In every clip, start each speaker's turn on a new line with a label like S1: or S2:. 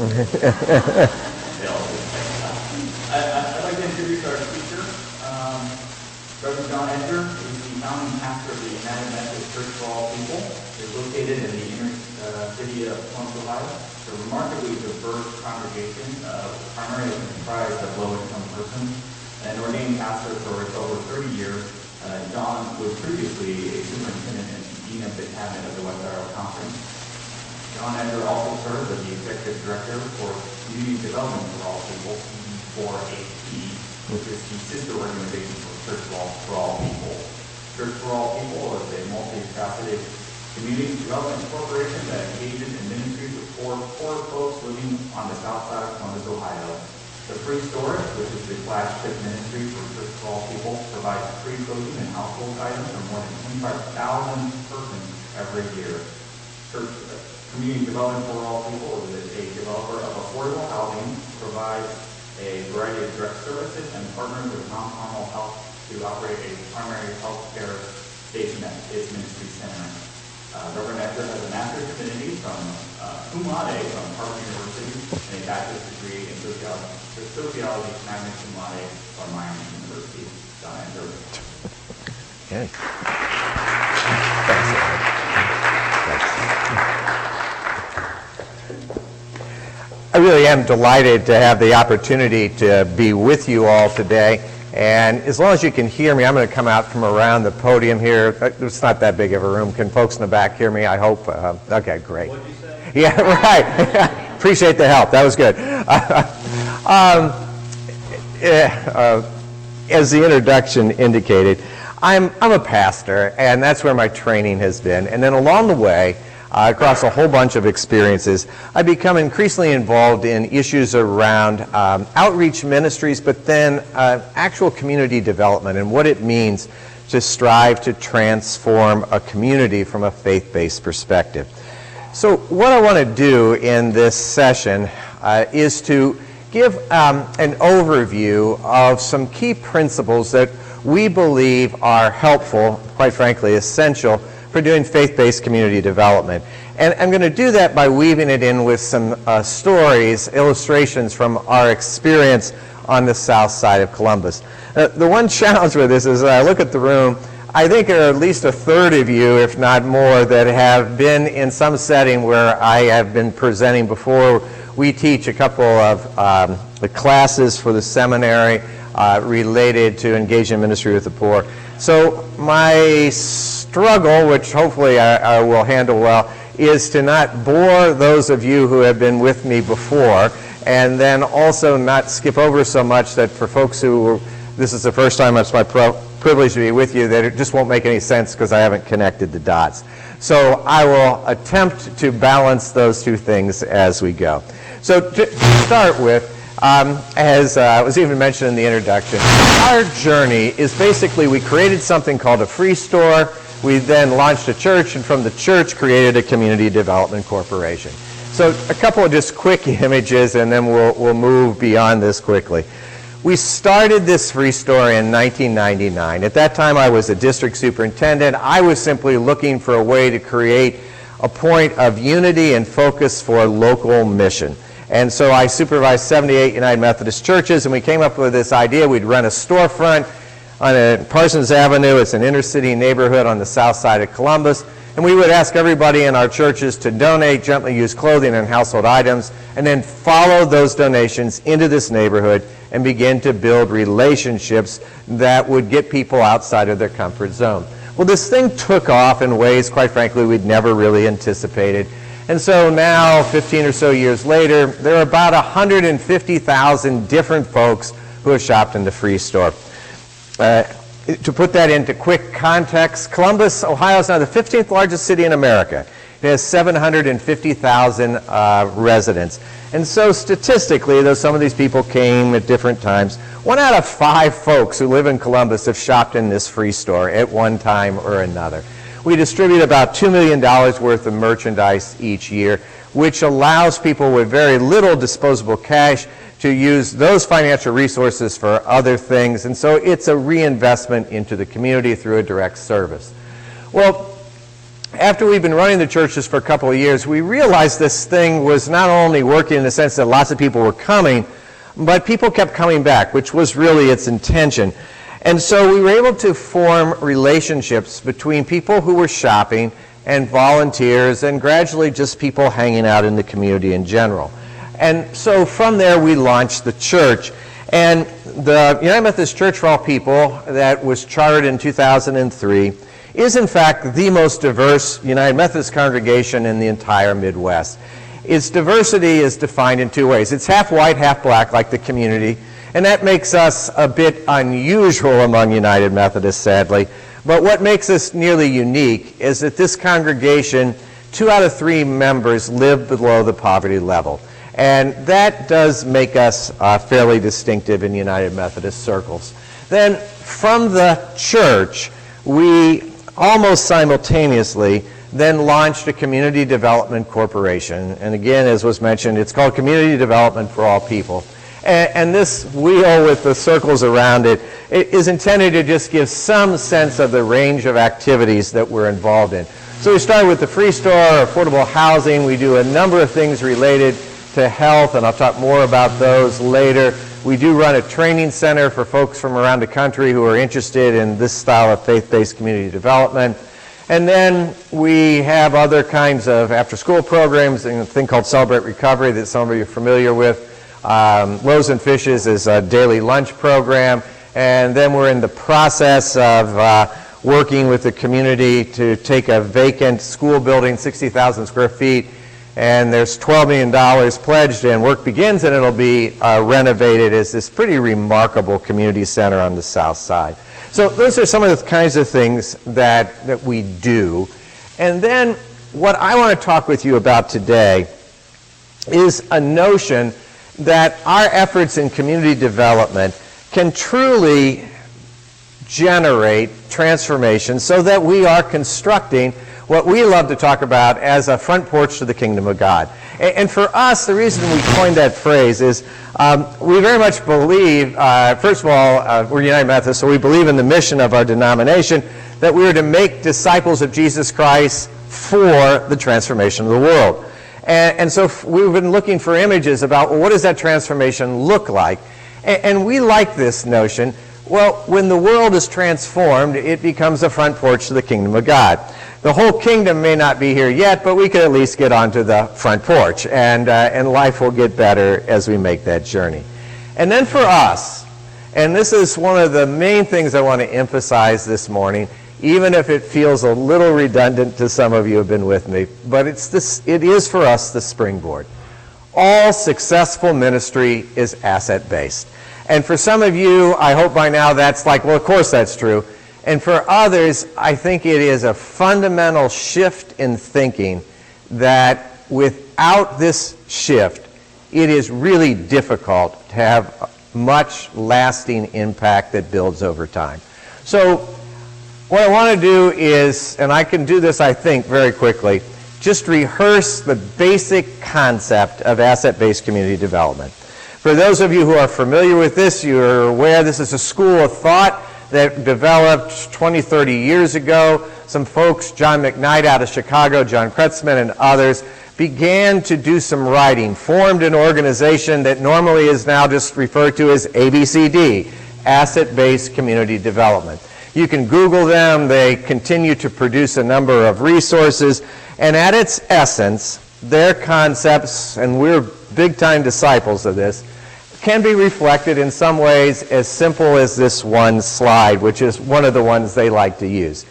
S1: I'd like to introduce our speaker, Reverend John Edgar. He's the founding pastor of the United Methodist Church for All People. It's located in the inner city of Columbus, Ohio. It's a remarkably diverse congregation, primarily comprised of low-income persons. An ordained pastor for over 30 years, John was previously a superintendent and dean of the cabinet of the West Iowa Conference. John Edgar also served as the executive director for Community Development for All People, CD4AP, which is the sister organization for Church for All People. Church for All People is a multifaceted community development corporation that engages in ministries with poor folks living on the south side of Columbus, Ohio. The Free Store, which is the flagship ministry for Church for All People, provides free clothing and household items for more than 25,000 persons every year. Community Development for All People is a developer of affordable housing, provides a variety of direct services, and partners with Mount Carmel Health to operate a primary health care station at its ministry center. Reverend Edgar has a master's of divinity from cum laude from Harvard University and a bachelor's degree in sociology magna cum laude from Miami University. John Edgar.
S2: Okay. I really am delighted to have the opportunity to be with you all today. And as long as you can hear me, I'm going to come out from around the podium here. It's not that big of a room. Can folks in the back hear me? I hope. Okay, great.
S1: What did you say?
S2: Yeah, right. Appreciate the help. That was good. As the introduction indicated, I'm a pastor, and that's where my training has been. And then along the way, across a whole bunch of experiences, I become increasingly involved in issues around outreach ministries, but then actual community development and what it means to strive to transform a community from a faith-based perspective. So what I want to do in this session is to give an overview of some key principles that we believe are helpful, quite frankly essential, for doing faith-based community development. And I'm going to do that by weaving it in with some stories, illustrations from our experience on the south side of Columbus. The one challenge with this is I look at the room, I think there are at least a third of you, if not more, that have been in some setting where I have been presenting before. We teach a couple of the classes for the seminary related to engaging in ministry with the poor. So my struggle, which hopefully I will handle well, is to not bore those of you who have been with me before, and then also not skip over so much that for folks who, this is the first time it's my privilege to be with you, that it just won't make any sense because I haven't connected the dots. So I will attempt to balance those two things as we go. So to start with, as was even mentioned in the introduction, our journey is basically we created something called a free store. We then launched a church, and from the church created a community development corporation. So a couple of just quick images, and then we'll move beyond this quickly. We started this free store in 1999. At that time, I was a district superintendent. I was simply looking for a way to create a point of unity and focus for local mission. And so I supervised 78 United Methodist churches, and we came up with this idea. We'd run a storefront on Parsons Avenue. It's an inner city neighborhood on the south side of Columbus. And we would ask everybody in our churches to donate gently used clothing and household items, and then follow those donations into this neighborhood and begin to build relationships that would get people outside of their comfort zone. Well, this thing took off in ways, quite frankly, we'd never really anticipated. And so now, 15 or so years later, there are about 150,000 different folks who have shopped in the free store. To put that into quick context, Columbus, Ohio is now the 15th largest city in America. It has 750,000 residents. And so statistically, though some of these people came at different times, 1 out of 5 folks who live in Columbus have shopped in this free store at one time or another. We distribute about $2 million worth of merchandise each year, which allows people with very little disposable cash to use those financial resources for other things. And so it's a reinvestment into the community through a direct service. Well, after we've been running the churches for a couple of years, we realized this thing was not only working in the sense that lots of people were coming, but people kept coming back, which was really its intention. And so we were able to form relationships between people who were shopping and volunteers and gradually just people hanging out in the community in general. And so from there we launched the church. And the United Methodist Church for All People that was chartered in 2003 is in fact the most diverse United Methodist congregation in the entire Midwest. Its diversity is defined in two ways. It's half white, half black, like the community. And that makes us a bit unusual among United Methodists, sadly. But what makes us nearly unique is that this congregation, 2 out of 3 members live below the poverty level. And that does make us fairly distinctive in United Methodist circles. Then from the church, we almost simultaneously then launched a community development corporation. And again, as was mentioned, it's called Community Development for All People. And this wheel with the circles around it is intended to just give some sense of the range of activities that we're involved in. So we started with the free store, affordable housing. We do a number of things related to health, and I'll talk more about those later. We do run a training center for folks from around the country who are interested in this style of faith-based community development. And then we have other kinds of after-school programs, a thing called Celebrate Recovery that some of you are familiar with. Loaves and Fishes is a daily lunch program, and then we're in the process of working with the community to take a vacant school building, 60,000 square feet, and there's $12 million pledged, and work begins, and it'll be renovated as this pretty remarkable community center on the south side. So those are some of the kinds of things that we do. And then what I want to talk with you about today is a notion that our efforts in community development can truly generate transformation so that we are constructing what we love to talk about as a front porch to the kingdom of God. And for us, the reason we coined that phrase is we very much believe, first of all, we're United Methodists, so we believe in the mission of our denomination that we are to make disciples of Jesus Christ for the transformation of the world. And so we've been looking for images about, well, what does that transformation look like? And we like this notion. Well, when the world is transformed, it becomes a front porch to the kingdom of God. The whole kingdom may not be here yet, but we can at least get onto the front porch, and life will get better as we make that journey. And then for us, and this is one of the main things I want to emphasize this morning, even if it feels a little redundant to some of you who have been with me, but it is for us the springboard. All successful ministry is asset-based. And for some of you, I hope by now that's like, well, of course that's true. And for others, I think it is a fundamental shift in thinking that without this shift, it is really difficult to have much lasting impact that builds over time. So what I want to do is, and I can do this, I think, very quickly, just rehearse the basic concept of asset-based community development. For those of you who are familiar with this, you're aware this is a school of thought that developed 20, 30 years ago. Some folks, John McKnight out of Chicago, John Kretzmann, and others, began to do some writing, formed an organization that normally is now just referred to as ABCD, Asset-Based Community Development. You can Google them. They continue to produce a number of resources. And at its essence, their concepts, and we're big-time disciples of this, can be reflected in some ways as simple as this one slide, which is one of the ones they like to use.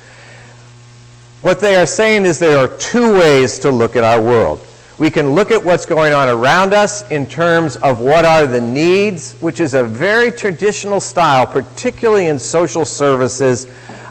S2: What they are saying is there are 2 ways to look at our world. We can look at what's going on around us in terms of what are the needs, which is a very traditional style, particularly in social services.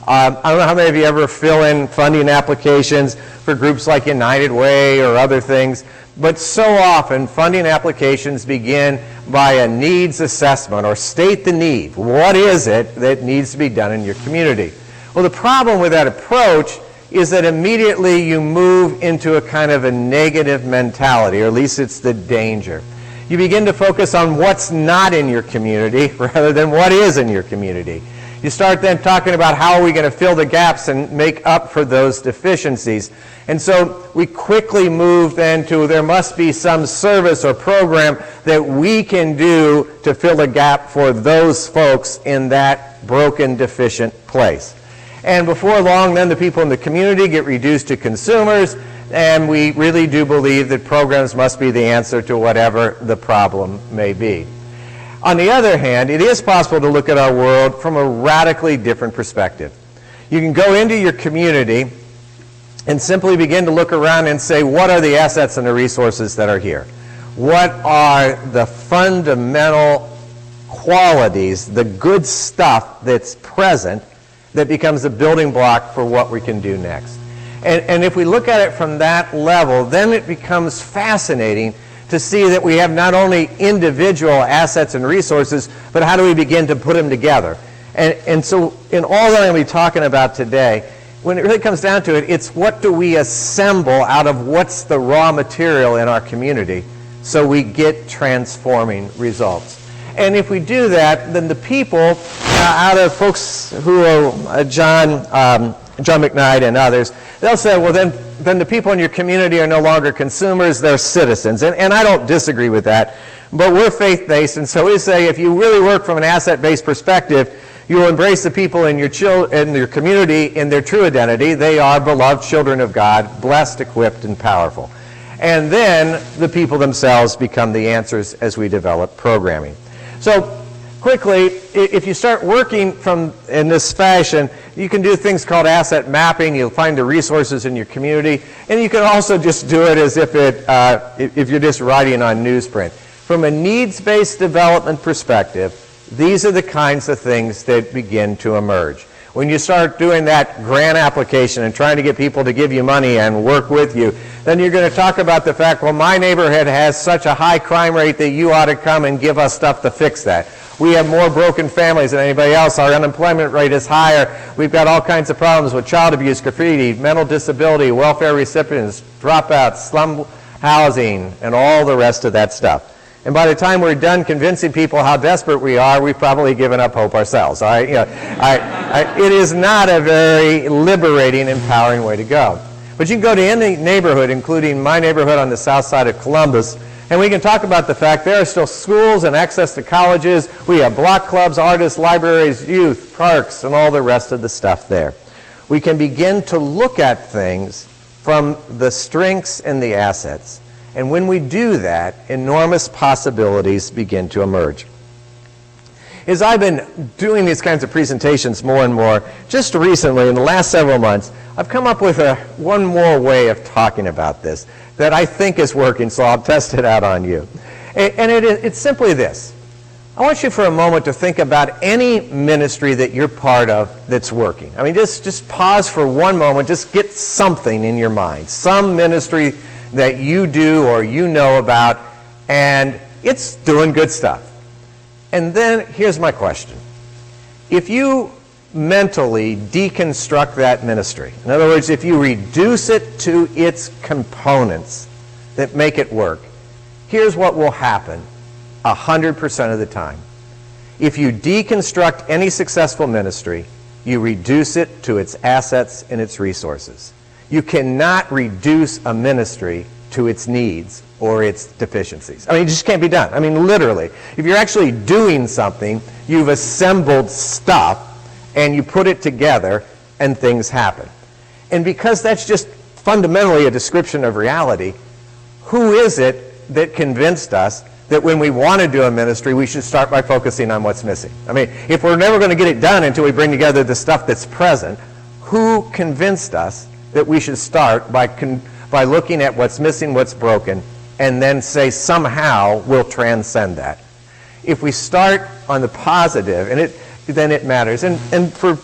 S2: I don't know how many of you ever fill in funding applications for groups like United Way or other things, but so often funding applications begin by a needs assessment or state the need. What is it that needs to be done in your community? Well, the problem with that approach is that immediately you move into a kind of a negative mentality, or at least it's the danger. You begin to focus on what's not in your community rather than what is in your community. You start then talking about how are we going to fill the gaps and make up for those deficiencies. And so we quickly move then to there must be some service or program that we can do to fill a gap for those folks in that broken, deficient place. And before long, then the people in the community get reduced to consumers, and we really do believe that programs must be the answer to whatever the problem may be. On the other hand, it is possible to look at our world from a radically different perspective. You can go into your community and simply begin to look around and say, what are the assets and the resources that are here? What are the fundamental qualities, the good stuff that's present that becomes the building block for what we can do next? And if we look at it from that level, then it becomes fascinating to see that we have not only individual assets and resources, but how do we begin to put them together? And so in all that I'm going to be talking about today, when it really comes down to it, it's what do we assemble out of what's the raw material in our community so we get transforming results. And if we do that, then the people, out of folks who are John McKnight and others, they'll say, well, then the people in your community are no longer consumers, they're citizens. And I don't disagree with that, but we're faith-based, and so we say if you really work from an asset-based perspective, you will embrace the people in your community in their true identity. They are beloved children of God, blessed, equipped, and powerful. And then the people themselves become the answers as we develop programming. So quickly, if you start working in this fashion, you can do things called asset mapping. You'll find the resources in your community, and you can also just do it as if you're just writing on newsprint. From a needs-based development perspective, these are the kinds of things that begin to emerge. When you start doing that grant application and trying to get people to give you money and work with you, then you're going to talk about the fact, well, my neighborhood has such a high crime rate that you ought to come and give us stuff to fix that. We have more broken families than anybody else. Our unemployment rate is higher. We've got all kinds of problems with child abuse, graffiti, mental disability, welfare recipients, dropouts, slum housing, and all the rest of that stuff. And by the time we're done convincing people how desperate we are, we've probably given up hope ourselves. All right? It is not a very liberating, empowering way to go. But you can go to any neighborhood, including my neighborhood on the south side of Columbus, and we can talk about the fact there are still schools and access to colleges. We have block clubs, artists, libraries, youth, parks, and all the rest of the stuff there. We can begin to look at things from the strengths and the assets. And when we do that, enormous possibilities begin to emerge. As I've been doing these kinds of presentations more and more, just recently, in the last several months, I've come up with one more way of talking about this that I think is working, so I'll test it out on you. And it's simply this. I want you for a moment to think about any ministry that you're part of that's working. I mean, just pause for one moment, just get something in your mind, some ministry that you do or you know about, and it's doing good stuff. And then here's my question. If you mentally deconstruct that ministry, in other words, if you reduce it to its components that make it work, here's what will happen 100% of the time. If you deconstruct any successful ministry, you reduce it to its assets and its resources. You cannot reduce a ministry to its needs or its deficiencies. I mean, it just can't be done. I mean, literally. If you're actually doing something, you've assembled stuff and you put it together and things happen. And because that's just fundamentally a description of reality, who is it that convinced us that when we want to do a ministry, we should start by focusing on what's missing? I mean, if we're never going to get it done until we bring together the stuff that's present, who convinced us that we should start by looking at what's missing, what's broken, and then say somehow we'll transcend that? If we start on the positive, then it matters. And for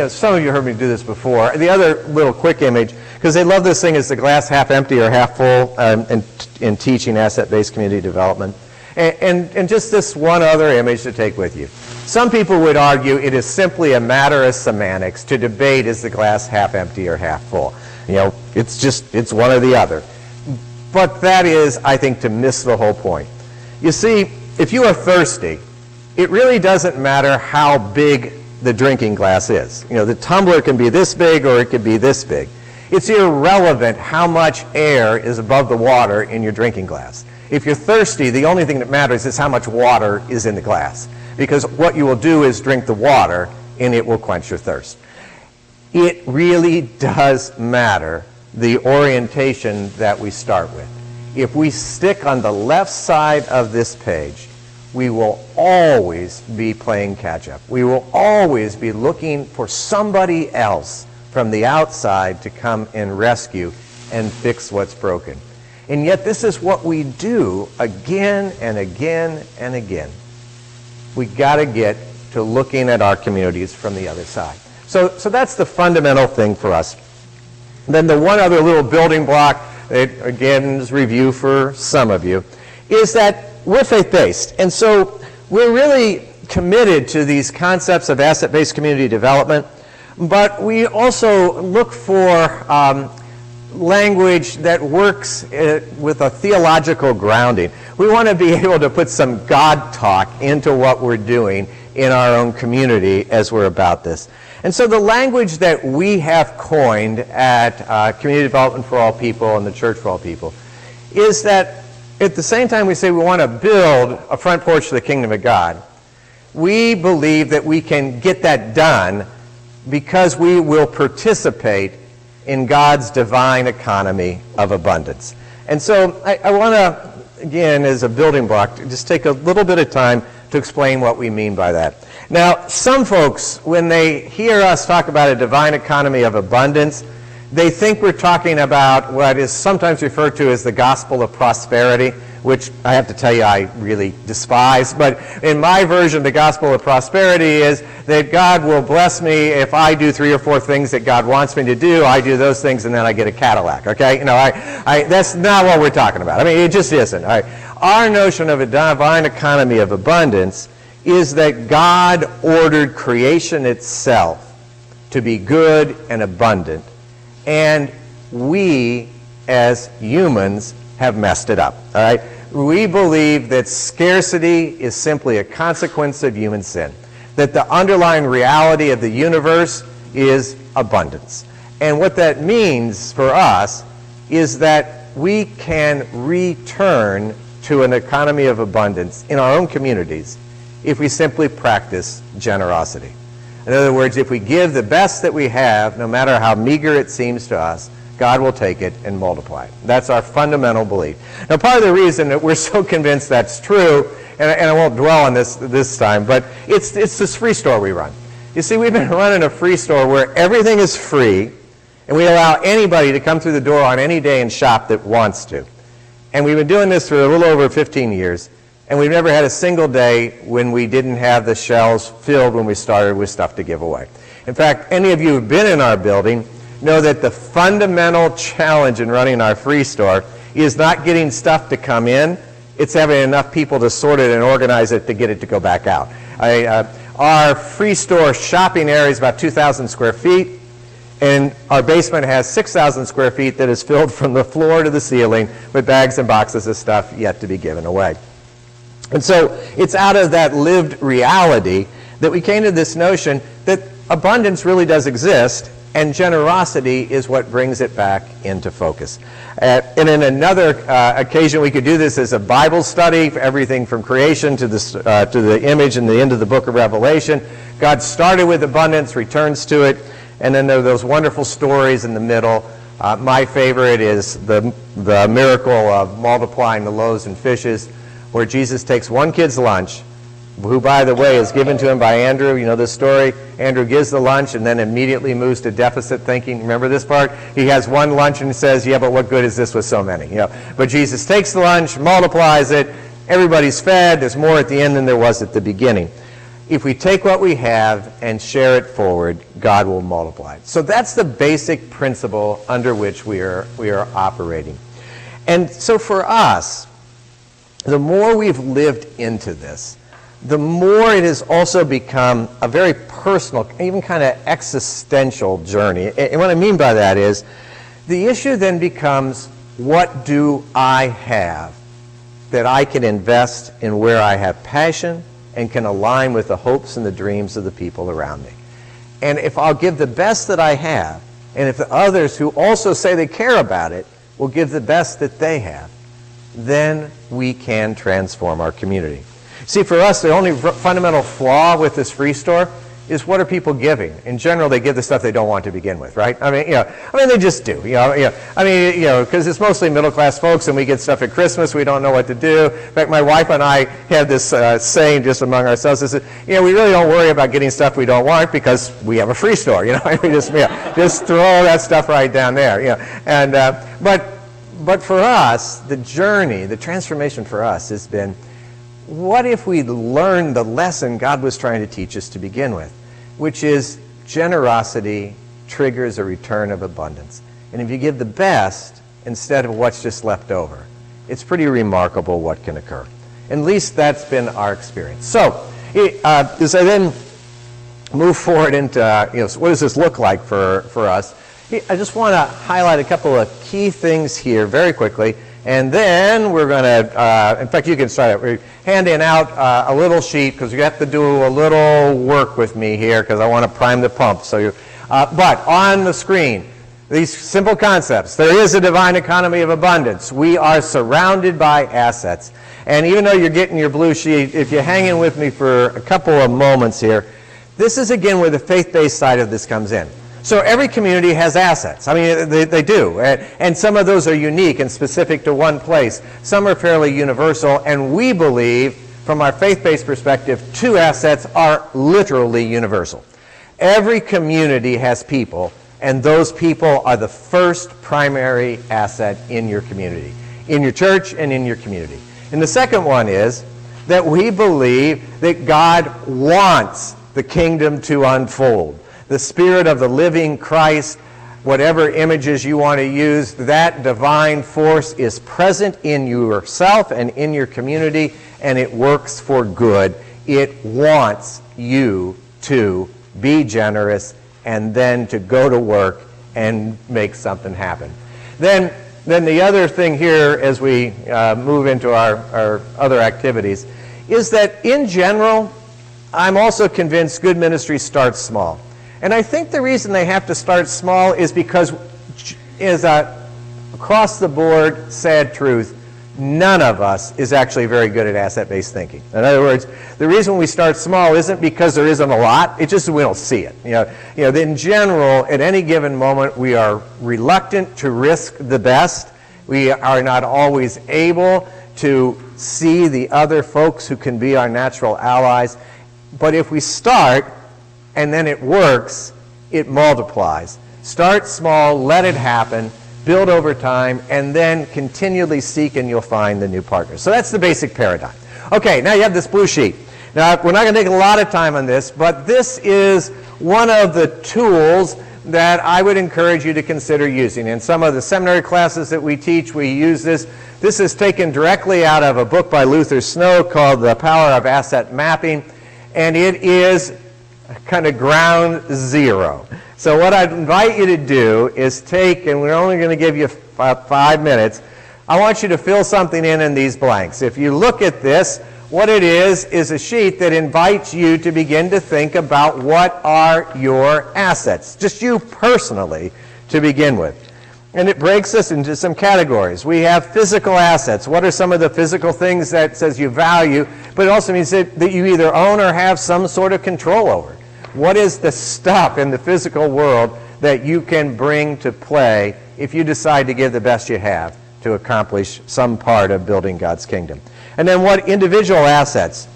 S2: some of you heard me do this before. The other little quick image, because they love this thing as the glass half empty or half full in teaching asset-based community development. And just this one other image to take with you. Some people would argue it is simply a matter of semantics to debate is the glass half empty or half full. It's one or the other. But that is, I think, to miss the whole point. You see, if you are thirsty, it really doesn't matter how big the drinking glass is. You know, the tumbler can be this big or it could be this big. It's irrelevant how much air is above the water in your drinking glass. If you're thirsty, the only thing that matters is how much water is in the glass, because what you will do is drink the water and it will quench your thirst. It really does matter the orientation that we start with. If we stick on the left side of this page, we will always be playing catch up. We will always be looking for somebody else from the outside to come and rescue and fix what's broken. And yet this is what we do again and again and again. We got to get to looking at our communities from the other side. So that's the fundamental thing for us. Then the one other little building block, that again is review for some of you, is that we're faith-based. And so we're really committed to these concepts of asset-based community development, but we also look for language that works with a theological grounding. We want to be able to put some God talk into what we're doing in our own community as we're about this. And so the language that we have coined at Community Development for All People and the Church for All People is that at the same time we say we want to build a front porch to the kingdom of God, we believe that we can get that done because we will participate in God's divine economy of abundance. And so I want to, again, as a building block, just take a little bit of time to explain what we mean by that. Now, some folks, when they hear us talk about a divine economy of abundance, they think we're talking about what is sometimes referred to as the gospel of prosperity, which I have to tell you I really despise. But in my version, the gospel of prosperity is that God will bless me if I do 3 or 4 things that God wants me to do. I do those things and then I get a Cadillac, okay? You know, that's not what we're talking about. I mean, it just isn't. All right? Our notion of a divine economy of abundance is that God ordered creation itself to be good and abundant, and we as humans have messed it up. All right? We believe that scarcity is simply a consequence of human sin, that the underlying reality of the universe is abundance. And what that means for us is that we can return to an economy of abundance in our own communities if we simply practice generosity. In other words, if we give the best that we have, no matter how meager it seems to us, God will take it and multiply it. That's our fundamental belief. Now, part of the reason that we're so convinced that's true, and I won't dwell on this time, but it's this free store we run. You see, we've been running a free store where everything is free, and we allow anybody to come through the door on any day and shop that wants to. And we've been doing this for a little over 15 years, and we've never had a single day when we didn't have the shelves filled when we started with stuff to give away. In fact, any of you who've been in our building know that the fundamental challenge in running our free store is not getting stuff to come in, it's having enough people to sort it and organize it to get it to go back out. Our free store shopping area is about 2,000 square feet, and our basement has 6,000 square feet that is filled from the floor to the ceiling with bags and boxes of stuff yet to be given away. And so it's out of that lived reality that we came to this notion that abundance really does exist, and generosity is what brings it back into focus. And in another occasion, we could do this as a Bible study, for everything from creation to the image and the end of the book of Revelation. God started with abundance, returns to it, and then there are those wonderful stories in the middle. My favorite is the miracle of multiplying the loaves and fishes, where Jesus takes one kid's lunch, who, by the way, is given to him by Andrew. You know this story? Andrew gives the lunch and then immediately moves to deficit thinking. Remember this part? He has one lunch and says, yeah, but what good is this with so many? You know, but Jesus takes the lunch, multiplies it, everybody's fed, there's more at the end than there was at the beginning. If we take what we have and share it forward, God will multiply it. So that's the basic principle under which we are operating. And so for us, the more we've lived into this, the more it has also become a very personal, even kind of existential journey. And what I mean by that is, the issue then becomes, what do I have that I can invest in where I have passion and can align with the hopes and the dreams of the people around me? And if I'll give the best that I have, and if the others who also say they care about it will give the best that they have, then we can transform our community. See, for us, the only fundamental flaw with this free store is, what are people giving? In general, they give the stuff they don't want to begin with, right? I mean, they just do. Because it's mostly middle-class folks, and we get stuff at Christmas we don't know what to do. In fact, my wife and I had this saying just among ourselves: is that, we really don't worry about getting stuff we don't want because we have a free store. We just throw that stuff right down there. But for us, the journey, the transformation for us has been, what if we learned the lesson God was trying to teach us to begin with, which is generosity triggers a return of abundance. And if you give the best instead of what's just left over, it's pretty remarkable what can occur. At least that's been our experience. So, as I then move forward into, what does this look like for us, I just want to highlight a couple of key things here very quickly. And then we're going to, in fact, you can start it. We're handing out a little sheet because you have to do a little work with me here because I want to prime the pump. But on the screen, these simple concepts. There is a divine economy of abundance. We are surrounded by assets. And even though you're getting your blue sheet, if you're hanging with me for a couple of moments here, this is again where the faith-based side of this comes in. So every community has assets. I mean, they do. And some of those are unique and specific to one place. Some are fairly universal. And we believe, from our faith-based perspective, 2 assets are literally universal. Every community has people, and those people are the first primary asset in your community, in your church and in your community. And the second one is that we believe that God wants the kingdom to unfold. The Spirit of the living Christ, whatever images you want to use, that divine force is present in yourself and in your community, and it works for good. It wants you to be generous and then to go to work and make something happen. Then the other thing here, as we move into our other activities, is that in general, I'm also convinced good ministry starts small. And I think the reason they have to start small is because, is across the board, sad truth, none of us is actually very good at asset-based thinking. In other words, the reason we start small isn't because there isn't a lot, it's just we don't see it. In general, at any given moment, we are reluctant to risk the best. We are not always able to see the other folks who can be our natural allies. But if we start, and then it works, it multiplies. Start small, let it happen, build over time, and then continually seek and you'll find the new partners. So that's the basic paradigm. Okay, now you have this blue sheet. Now, we're not going to take a lot of time on this, but this is one of the tools that I would encourage you to consider using. In some of the seminary classes that we teach, we use this. This is taken directly out of a book by Luther Snow called The Power of Asset Mapping, and it is kind of ground zero. So what I'd invite you to do is take, and we're only going to give you 5 minutes, I want you to fill something in these blanks. If you look at this, what it is a sheet that invites you to begin to think about what are your assets, just you personally to begin with. And it breaks us into some categories. We have physical assets. What are some of the physical things that says you value, but it also means that you either own or have some sort of control over? What is the stuff in the physical world that you can bring to play if you decide to give the best you have to accomplish some part of building God's kingdom? And then what individual assets?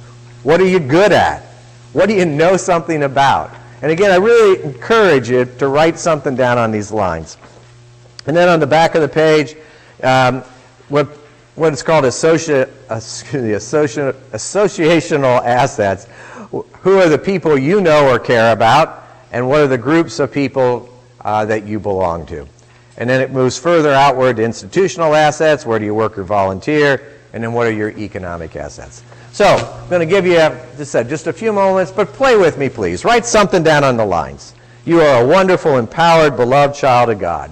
S2: What are you good at? What do you know something about? And again, I really encourage you to write something down on these lines. And then on the back of the page, what is called associational assets. Who are the people you know or care about, and what are the groups of people that you belong to? And then it moves further outward to institutional assets. Where do you work or volunteer? And then what are your economic assets? So I'm going to give you, just a few moments, but play with me, please. Write something down on the lines. You are a wonderful, empowered, beloved child of God.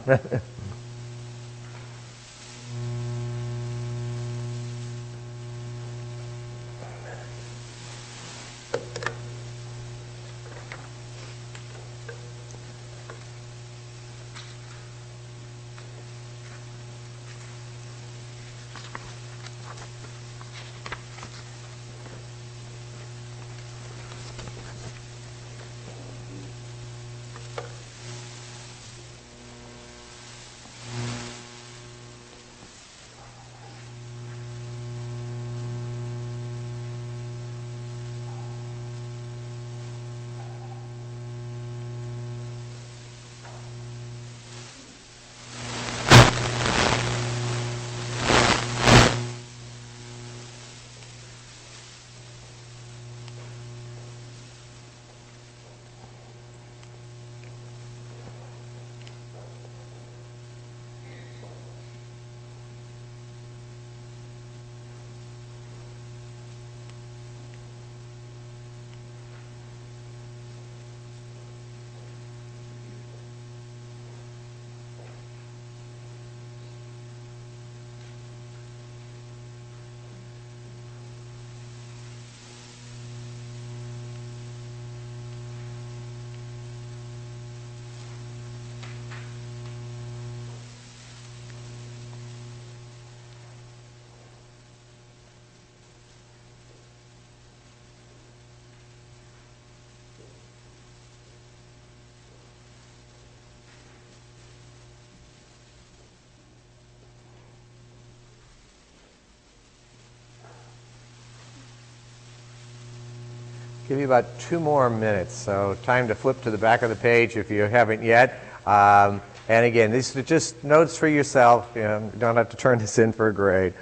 S2: give you about 2 more minutes, so time to flip to the back of the page if you haven't yet. And again, these are just notes for yourself. You don't have to turn this in for a grade.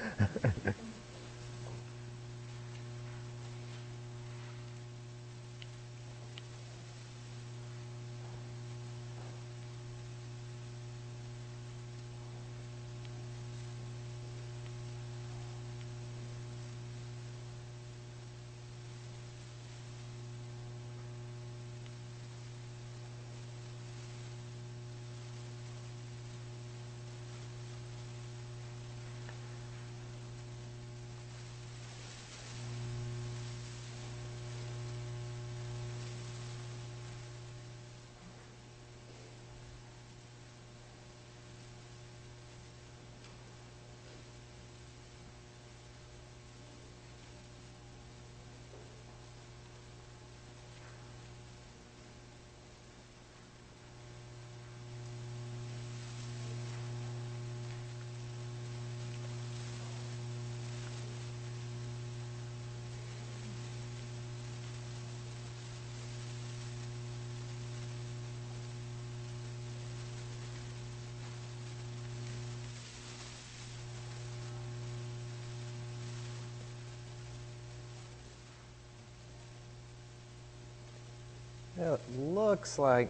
S2: It looks like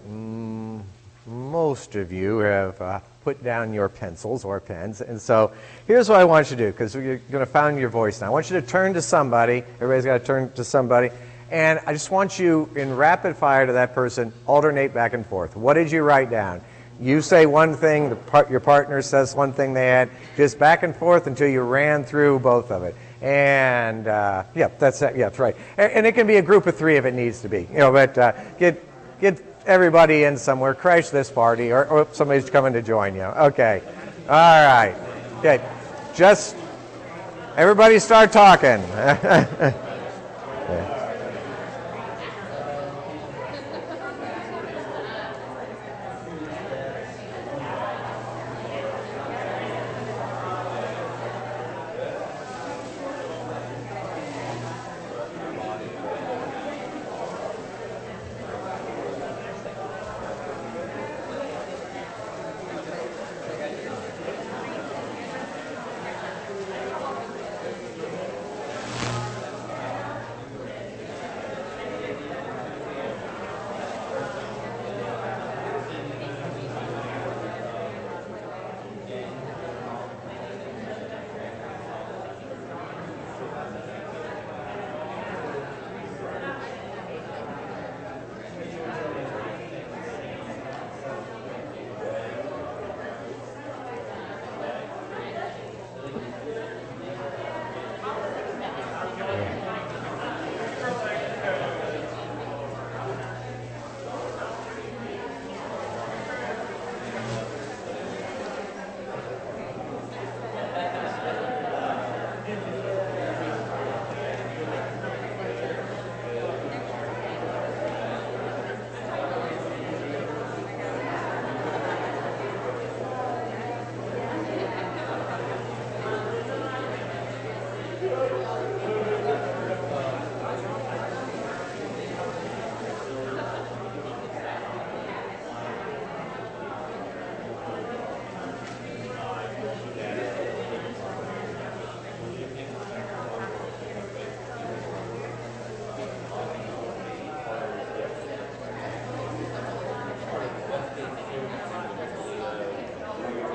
S2: most of you have put down your pencils or pens. And so here's what I want you to do, because you're going to find your voice now. I want you to turn to somebody. Everybody's got to turn to somebody. And I just want you, in rapid fire to that person, alternate back and forth. What did you write down? You say one thing, your partner says one thing they had, just back and forth until you ran through both of it. And yeah, that's right. And it can be a group of 3 if it needs to be. But get everybody in somewhere. Crash this party, or somebody's coming to join you. Okay. All right. Okay. Just everybody start talking.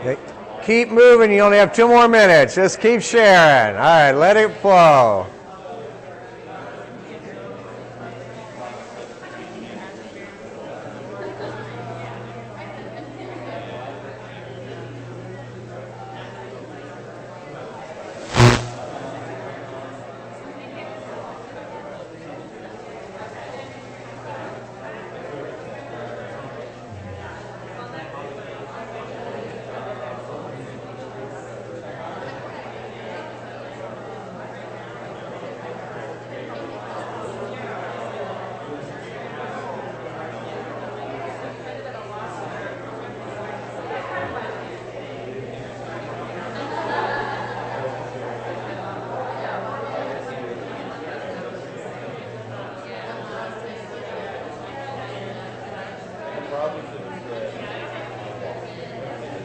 S2: Okay. Keep moving. You only have 2 more minutes. Just keep sharing. All right, let it flow.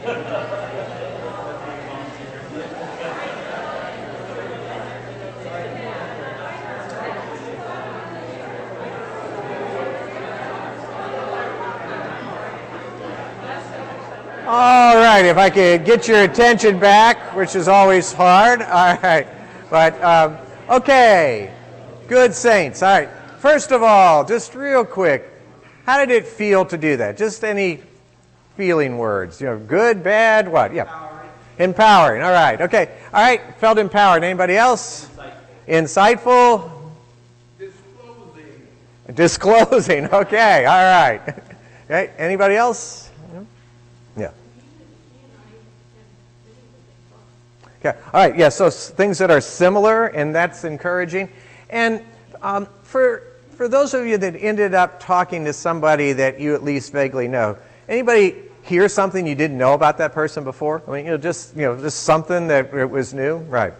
S2: All right, if I could get your attention back, which is always hard. All right, but okay, good saints. All right, first of all, just real quick, how did it feel to do that? Just any feeling words, good, bad, what? Yeah, empowering. All right, okay, all right, felt empowered. Anybody else? Insightful. Disclosing. Okay, all right. Okay, anybody else? Yeah. Okay. All right. Yeah. So things that are similar, and that's encouraging. And for those of you that ended up talking to somebody that you at least vaguely know, anybody hear something you didn't know about that person before? I mean, just something that it was new, right?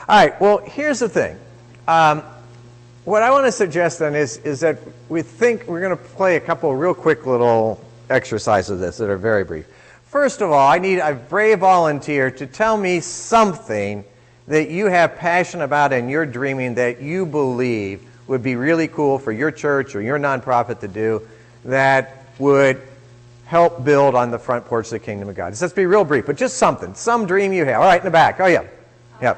S2: All right. Well, here's the thing. What I want to suggest then is that we're going to play a couple of real quick little exercises of this that are very brief. First of all, I need a brave volunteer to tell me something that you have passion about and you're dreaming that you believe would be really cool for your church or your nonprofit to do that would help build on the front porch of the kingdom of God. Let's be real brief, but just something, some dream you have. All right, in the back. Oh, yeah. Yeah.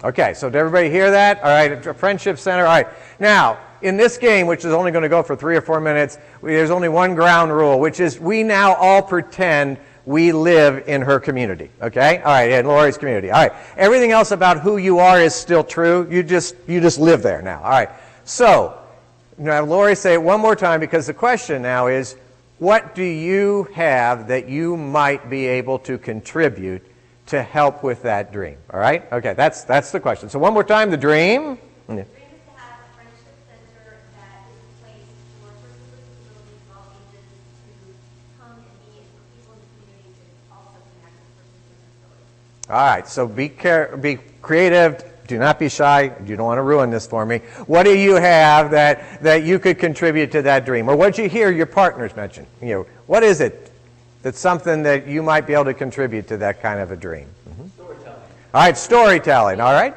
S2: Okay, so did everybody hear that? All right, a friendship center. All right. Now, in this game, which is only going to go for 3 or 4 minutes, there's only one ground rule, which is we now all pretend we live in her community. Okay? All right, in Lori's community. All right. Everything else about who you are is still true. You just live there now. All right. So, now Lori, say it one more time because the question now is, what do you have that you might be able to contribute to help with that dream? All right? Okay, that's the question. So one more time, the dream.
S3: The dream is to have a friendship center that is a place for persons with disabilities of all ages to come and meet, and for people in the community to also connect with persons with disabilities.
S2: All right, so be creative. Do not be shy. You don't want to ruin this for me. What do you have that you could contribute to that dream? Or what did you hear your partners mention? What is it that's something that you might be able to contribute to that kind of a dream? Mm-hmm.
S1: Storytelling.
S2: All right, storytelling. All right.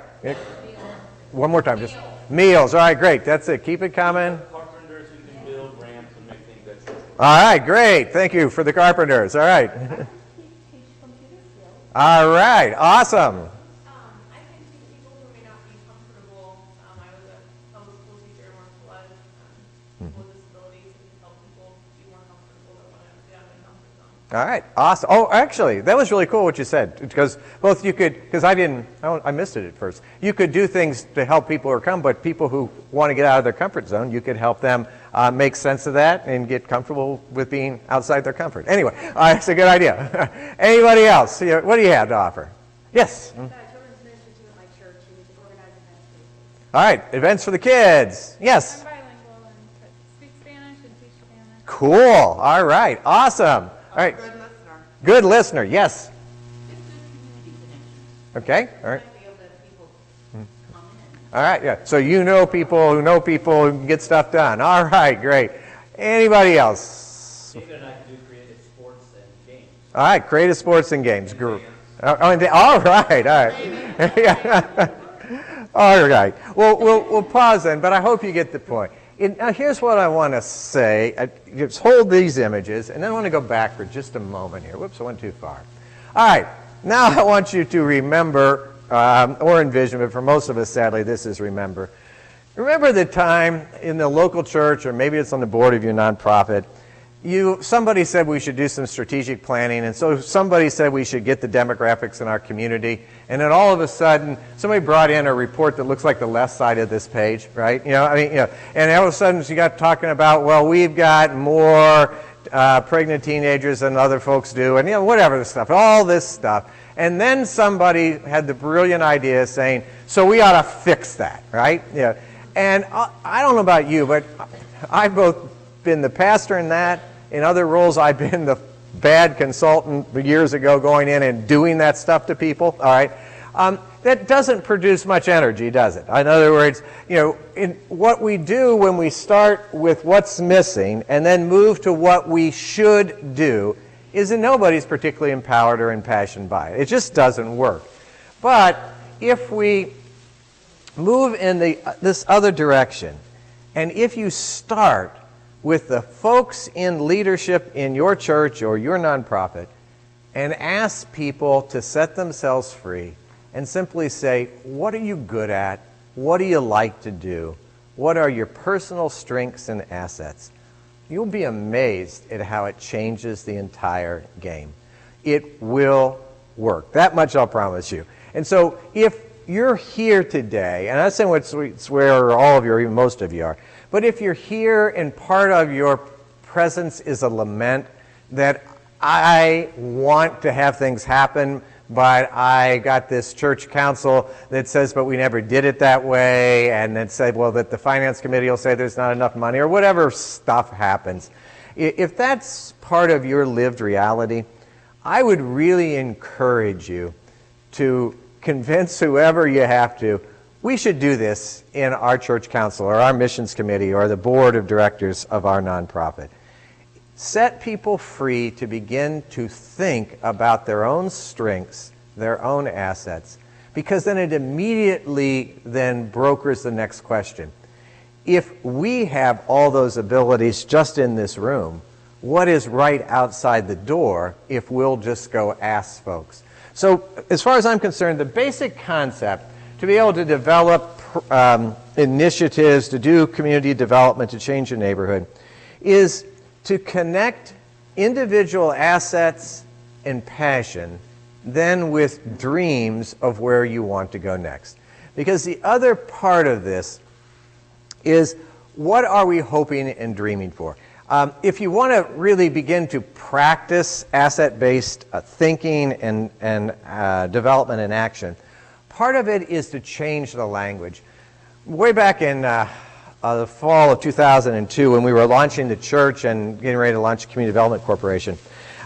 S2: One more time. Just meals. All right, great. That's it. Keep it coming.
S1: Carpenters who can build ramps and make things accessible.
S2: All right, great. Thank you for the carpenters. All right. All right, awesome.
S3: I can teach people who may not be comfortable. I was a public school teacher in Marshall, people with disabilities, and help people be more comfortable that want to get out of their comfort zone.
S2: All right, awesome. Oh, actually, that was really cool what you said, because both you could, because I missed it at first. You could do things to help people overcome, but people who want to get out of their comfort zone, you could help them make sense of that and get comfortable with being outside their comfort. Anyway, that's a good idea. Anybody else? What do you have to offer? Yes?
S3: Children's ministry too at my church, and we organize events.
S2: All right, events for the kids. Yes?
S4: I'm bilingual and speak Spanish and teach Spanish.
S2: Cool. All right, awesome. All right.
S5: Good listener.
S2: Good listener, yes.
S5: It's good community connection.
S2: Okay, all right.
S5: Might be able to have people come in.
S2: All right, yeah. So you know people who can get stuff done. All right, great. Anybody else?
S1: David and I can do creative sports and games.
S2: All right, creative sports and games. All right, all right. All right. Well, we'll pause then, but I hope you get the point. Now, here's what I want to say. Just hold these images, and then I want to go back for just a moment here. Whoops, I went too far. All right. Now I want you to remember, or envision, but for most of us, sadly, this is remember. Remember the time in the local church, or maybe it's on the board of your nonprofit, somebody said we should do some strategic planning, and so somebody said we should get the demographics in our community, and then all of a sudden, somebody brought in a report that looks like the left side of this page, right? And all of a sudden, you got talking about, well, we've got more pregnant teenagers than other folks do, and whatever the stuff, all this stuff. And then somebody had the brilliant idea saying, so we ought to fix that, right? And I don't know about you, but I've both been the pastor in that. In other roles, I've been the bad consultant years ago going in and doing that stuff to people, all right? that doesn't produce much energy, does it? In other words, in what we do when we start with what's missing and then move to what we should do is that nobody's particularly empowered or impassioned by it. It just doesn't work. But if we move in this other direction, and if you start with the folks in leadership in your church or your nonprofit and ask people to set themselves free and simply say, what are you good at? What do you like to do? What are your personal strengths and assets? You'll be amazed at how it changes the entire game. It will work. That much I'll promise you. And so if you're here today, and I'm not saying it's where all of you or even most of you are, but if you're here and part of your presence is a lament that I want to have things happen, but I got this church council that says, but we never did it that way, and then said, well, that the finance committee will say there's not enough money, or whatever stuff happens. If that's part of your lived reality, I would really encourage you to convince whoever you have to, we should do this in our church council or our missions committee or the board of directors of our nonprofit. Set people free to begin to think about their own strengths, their own assets, because then it immediately then brokers the next question. If we have all those abilities just in this room, what is right outside the door if we'll just go ask folks? So as far as I'm concerned, the basic concept to be able to develop initiatives, to do community development, to change your neighborhood, is to connect individual assets and passion then with dreams of where you want to go next. Because the other part of this is, what are we hoping and dreaming for? If you want to really begin to practice asset-based thinking and development and action, part of it is to change the language. Way back in the fall of 2002, when we were launching the church and getting ready to launch a community development corporation,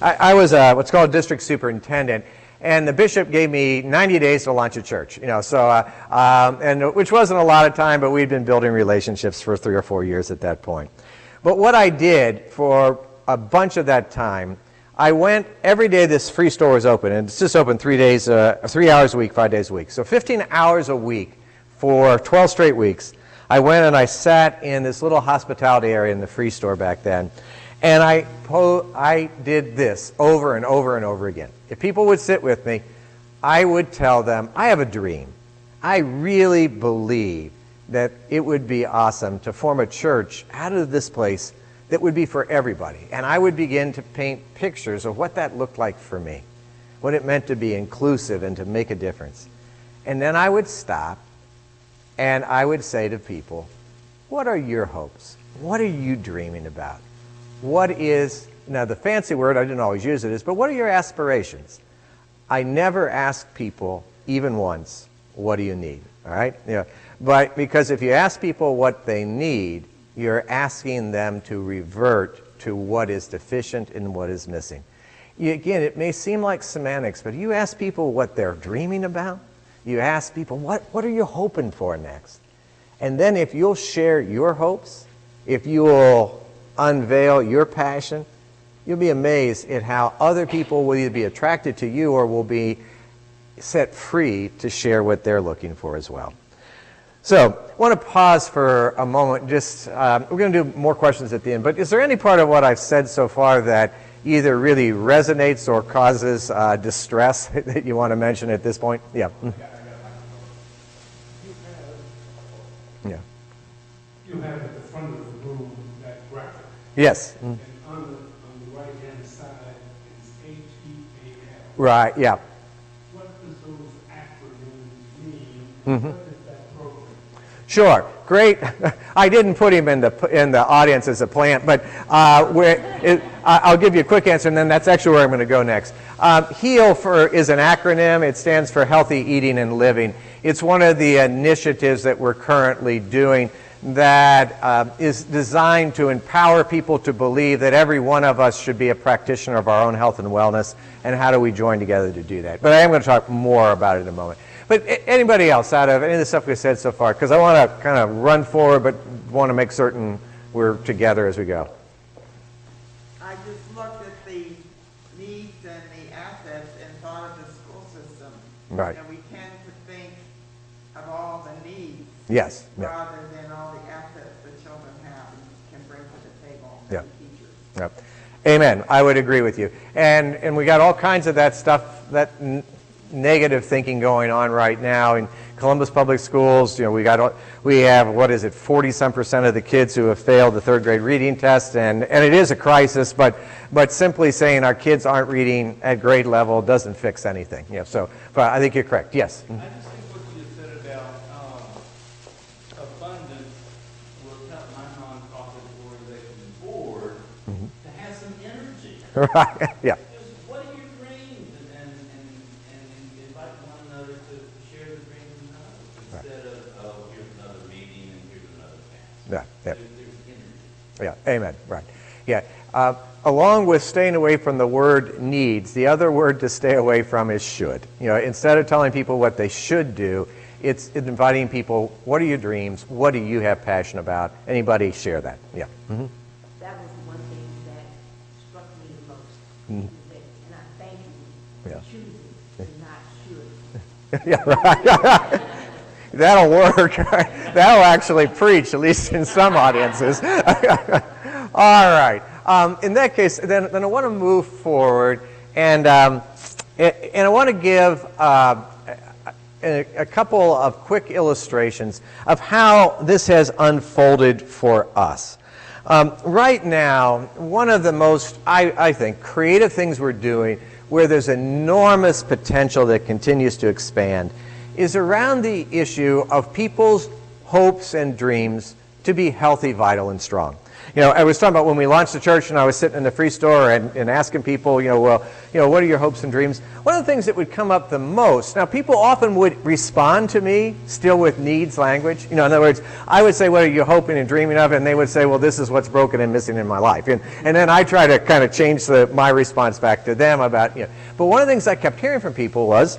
S2: I was what's called a district superintendent, and the bishop gave me 90 days to launch a church. And which wasn't a lot of time, but we'd been building relationships for 3 or 4 years at that point. But what I did for a bunch of that time, I went every day. This free store was open, and it's just open 3 hours a week, 5 days a week. So 15 hours a week for 12 straight weeks. I went and I sat in this little hospitality area in the free store back then, and I did this over and over and over again. If people would sit with me, I would tell them, I have a dream. I really believe that it would be awesome to form a church out of this place that would be for everybody. And I would begin to paint pictures of what that looked like for me, what it meant to be inclusive and to make a difference. And then I would stop and I would say to people, what are your hopes? What are you dreaming about? What is, now the fancy word, I didn't always use it, is, but what are your aspirations? I never ask people, even once, what do you need? All right? But because if you ask people what they need, you're asking them to revert to what is deficient and what is missing. Again, it may seem like semantics, but you ask people what they're dreaming about. You ask people, what are you hoping for next? And then if you'll share your hopes, if you will unveil your passion, you'll be amazed at how other people will either be attracted to you or will be set free to share what they're looking for as well. So I want to pause for a moment. Just we're going to do more questions at the end, but is there any part of what I've said so far that either really resonates or causes distress that you want to mention at this point? Yeah. Yeah.
S6: You have at the front of the room that graphic.
S2: Yes.
S6: And on the right-hand side is HEAL.
S2: Right, yeah.
S6: What does those acronyms mean?
S2: Mhm.
S6: What is that program?
S2: Sure, great. I didn't put him in the audience as a plant, but I'll give you a quick answer, and then that's actually where I'm going to go next. HEAL is an acronym. It stands for Healthy Eating and Living. It's one of the initiatives that we're currently doing that is designed to empower people to believe that every one of us should be a practitioner of our own health and wellness, and how do we join together to do that. But I am going to talk more about it in a moment. But anybody else out of any of the stuff we've said so far? Because I want to kind of run forward, but want to make certain we're together as we go.
S7: I just looked at the needs and the assets and thought of the school system.
S2: Right.
S7: And we tend to think of all the needs.
S2: Yes. Yeah.
S7: Rather than all the assets the children have and can bring to the table.
S2: Yeah.
S7: And the teachers.
S2: Yep. Amen. I would agree with you. And we got all kinds of that stuff, that negative thinking going on right now in Columbus Public Schools. You know, we have, what is it, 40-some% of the kids who have failed the third grade reading test, and it is a crisis, but simply saying our kids aren't reading at grade level doesn't fix anything. Yeah, so but I think you're correct. Yes.
S8: I just think what you just said about abundance will help my nonprofit organization board to have some energy.
S2: Right. Yeah.
S8: Just what are your dreams, and invite one another to share the dreams and hopes instead of, oh, here's another meeting and here's another task.
S2: Yeah. Yeah.
S8: There's energy.
S2: Yeah. Amen. Right. Yeah. Along with staying away from the word needs, the other word to stay away from is should. You know, instead of telling people what they should do, it's inviting people, what are your dreams? What do you have passion about? Anybody share that? Yeah. Mm-hmm.
S5: That was one thing that struck me the most. And I thank you
S2: Yeah.
S5: for choosing to not should.
S2: Yeah, right. That'll work. That'll actually preach, at least in some audiences. All right. In that case, then I want to move forward, and I want to give a couple of quick illustrations of how this has unfolded for us. Right now, one of the most, I think, creative things we're doing, where there's enormous potential that continues to expand, is around the issue of people's hopes and dreams to be healthy, vital, and strong. You know, I was talking about when we launched the church, and I was sitting in the free store and asking people, what are your hopes and dreams? One of the things that would come up the most, now people often would respond to me still with needs language. You know, in other words, I would say, what are you hoping and dreaming of? And they would say, well, this is what's broken and missing in my life. And then I try to kind of change my response back to them about, But one of the things I kept hearing from people was,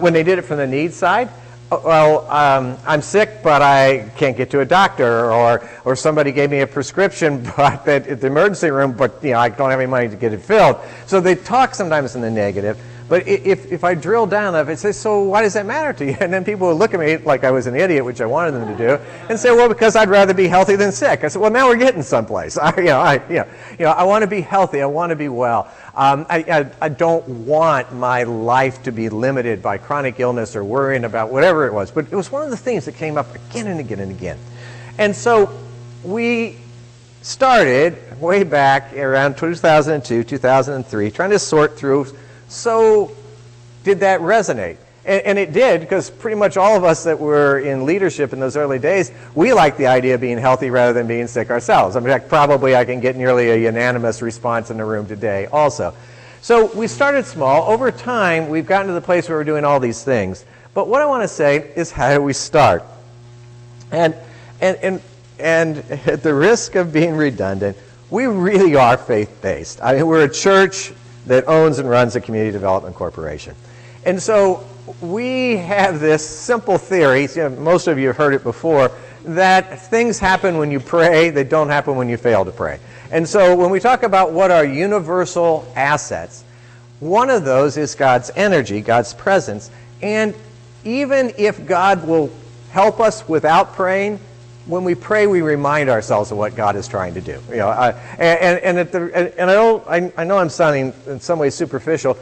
S2: when they did it from the needs side, well, I'm sick, but I can't get to a doctor, or somebody gave me a prescription but at the emergency room, but I don't have any money to get it filled. So they talk sometimes in the negative. But if I drill down, if I say, so why does that matter to you? And then people would look at me like I was an idiot, which I wanted them to do, and say, well, because I'd rather be healthy than sick. I said, well, now we're getting someplace. I want to be healthy. I want to be well. I don't want my life to be limited by chronic illness or worrying about whatever it was. But it was one of the things that came up again and again and again. And so we started way back around 2002, 2003, trying to sort through, so did that resonate? And it did, because pretty much all of us that were in leadership in those early days, we liked the idea of being healthy rather than being sick ourselves. In fact, probably I can get nearly a unanimous response in the room today also. So we started small. Over time, we've gotten to the place where we're doing all these things. But what I want to say is, how do we start? And at the risk of being redundant, we really are faith-based. I mean, we're a church that owns and runs a community development corporation. And so we have this simple theory, most of you have heard it before, that things happen when you pray, they don't happen when you fail to pray. And so when we talk about what are universal assets, one of those is God's energy, God's presence. And even if God will help us without praying, when we pray, we remind ourselves of what God is trying to do. I know I'm sounding in some ways superficial,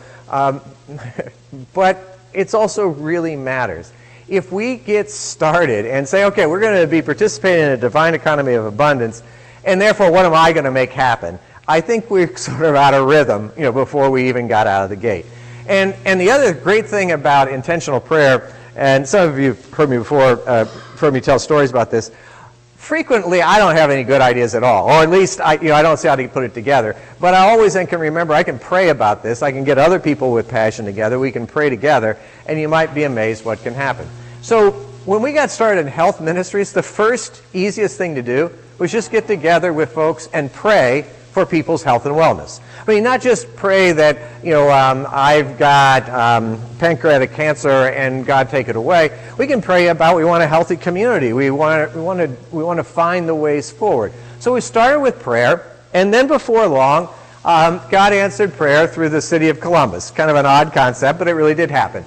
S2: but it also really matters. If we get started and say, okay, we're going to be participating in a divine economy of abundance, and therefore, what am I going to make happen? I think we're sort of out of rhythm, before we even got out of the gate. And the other great thing about intentional prayer, and some of you have heard me before, heard me tell stories about this. Frequently, I don't have any good ideas at all, or at least I don't see how to put it together. But I always then can remember I can pray about this. I can get other people with passion together. We can pray together, and you might be amazed what can happen. So when we got started in health ministries, the first easiest thing to do was just get together with folks and pray for people's health and wellness. I mean, not just pray that, I've got pancreatic cancer and God take it away. We can pray about we want a healthy community. We want to find the ways forward. So we started with prayer, and then before long, God answered prayer through the city of Columbus. Kind of an odd concept, but it really did happen.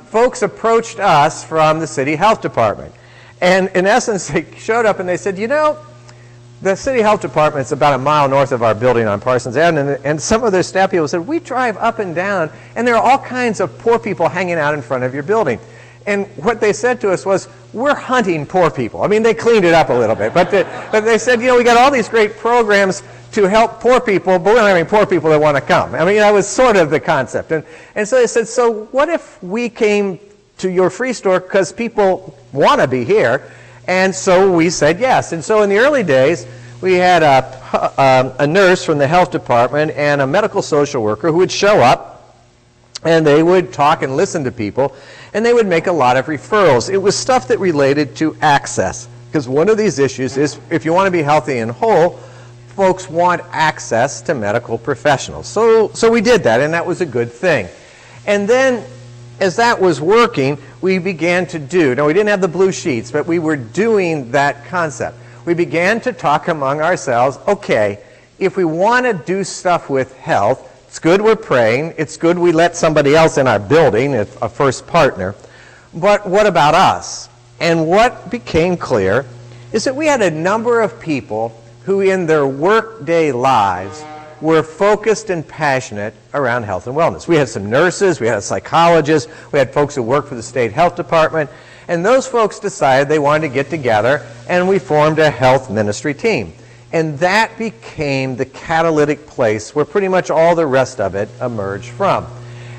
S2: Folks approached us from the city health department. And in essence, they showed up and they said, the city health department's about a mile north of our building on Parsons Avenue, and some of their staff people said, we drive up and down, and there are all kinds of poor people hanging out in front of your building. And what they said to us was, we're hunting poor people. I mean, they cleaned it up a little bit, but they said, we got all these great programs to help poor people, but we don't have any poor people that want to come. I mean, that was sort of the concept. And so they said, so what if we came to your free store because people want to be here? And so we said yes. And so in the early days, we had a nurse from the health department and a medical social worker who would show up, and they would talk and listen to people, and they would make a lot of referrals. It was stuff that related to access, because one of these issues is if you want to be healthy and whole, folks want access to medical professionals. So we did that, and that was a good thing. And then as that was working, we began to do, now we didn't have the blue sheets, but we were doing that concept. We began to talk among ourselves, okay, if we want to do stuff with health, it's good we're praying, it's good we let somebody else in our building, a first partner, but what about us? And what became clear is that we had a number of people who in their workday lives were focused and passionate around health and wellness. We had some nurses, we had a psychologist, we had folks who worked for the state health department, and those folks decided they wanted to get together, and we formed a health ministry team. And that became the catalytic place where pretty much all the rest of it emerged from.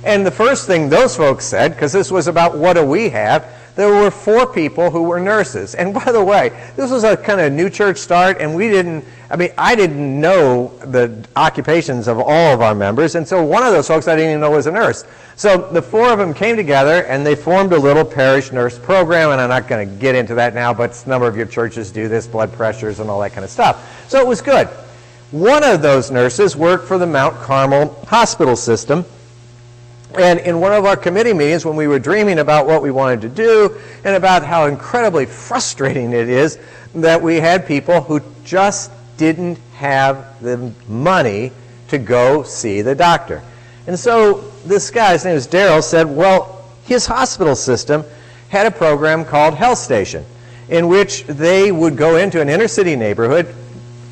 S2: And the first thing those folks said, because this was about what do we have, there were 4 people who were nurses. And by the way, this was a kind of new church start, and I didn't know the occupations of all of our members, and so one of those folks I didn't even know was a nurse. So the 4 of them came together, and they formed a little parish nurse program, and I'm not going to get into that now, but a number of your churches do this, blood pressures and all that kind of stuff. So it was good. One of those nurses worked for the Mount Carmel hospital system, and in one of our committee meetings, when we were dreaming about what we wanted to do and about how incredibly frustrating it is that we had people who just didn't have the money to go see the doctor. And so this guy, his name is Daryl, said, well, his hospital system had a program called Health Station, in which they would go into an inner city neighborhood,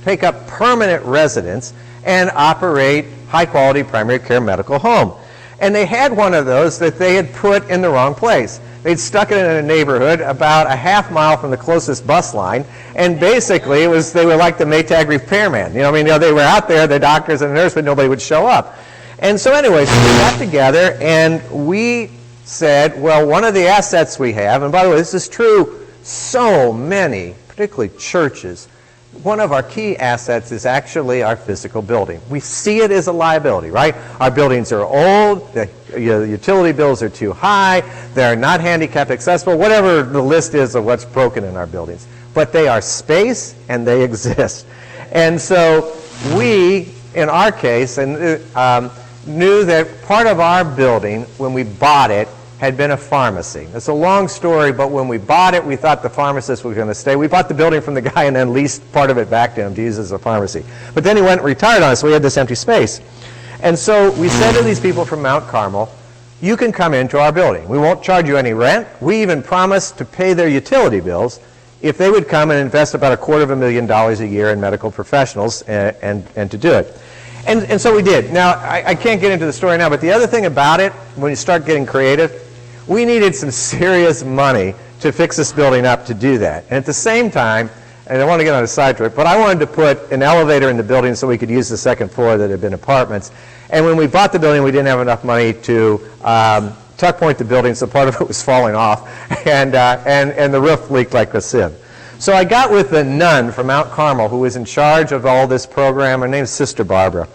S2: take up permanent residence, and operate high-quality primary care medical home. And they had one of those that they had put in the wrong place. They'd stuck it in a neighborhood about a half mile from the closest bus line, and basically they were like the Maytag repairman. They were out there, the doctors and the nurse, but nobody would show up. And so anyway, so we got together and we said, well, one of the assets we have, and by the way, this is true so many, particularly churches, one of our key assets is actually our physical building. We see it as a liability, right? Our buildings are old, the utility bills are too high, they're not handicap accessible, whatever the list is of what's broken in our buildings. But they are space and they exist. And so we, in our case, knew that part of our building, when we bought it, had been a pharmacy. It's a long story, but when we bought it, we thought the pharmacist was going to stay. We bought the building from the guy and then leased part of it back to him to use as a pharmacy. But then he went and retired on us, so we had this empty space. And so we said to these people from Mount Carmel, you can come into our building. We won't charge you any rent. We even promised to pay their utility bills if they would come and invest about $250,000 a year in medical professionals and to do it. And so we did. Now, I can't get into the story now, but the other thing about it, when you start getting creative, we needed some serious money to fix this building up to do that. And at the same time, and I don't want to get on a side trip, but I wanted to put an elevator in the building so we could use the second floor that had been apartments. And when we bought the building, we didn't have enough money to tuck point the building, so part of it was falling off, and the roof leaked like a sieve. So I got with a nun from Mount Carmel who was in charge of all this program. Her name is Sister Barbara.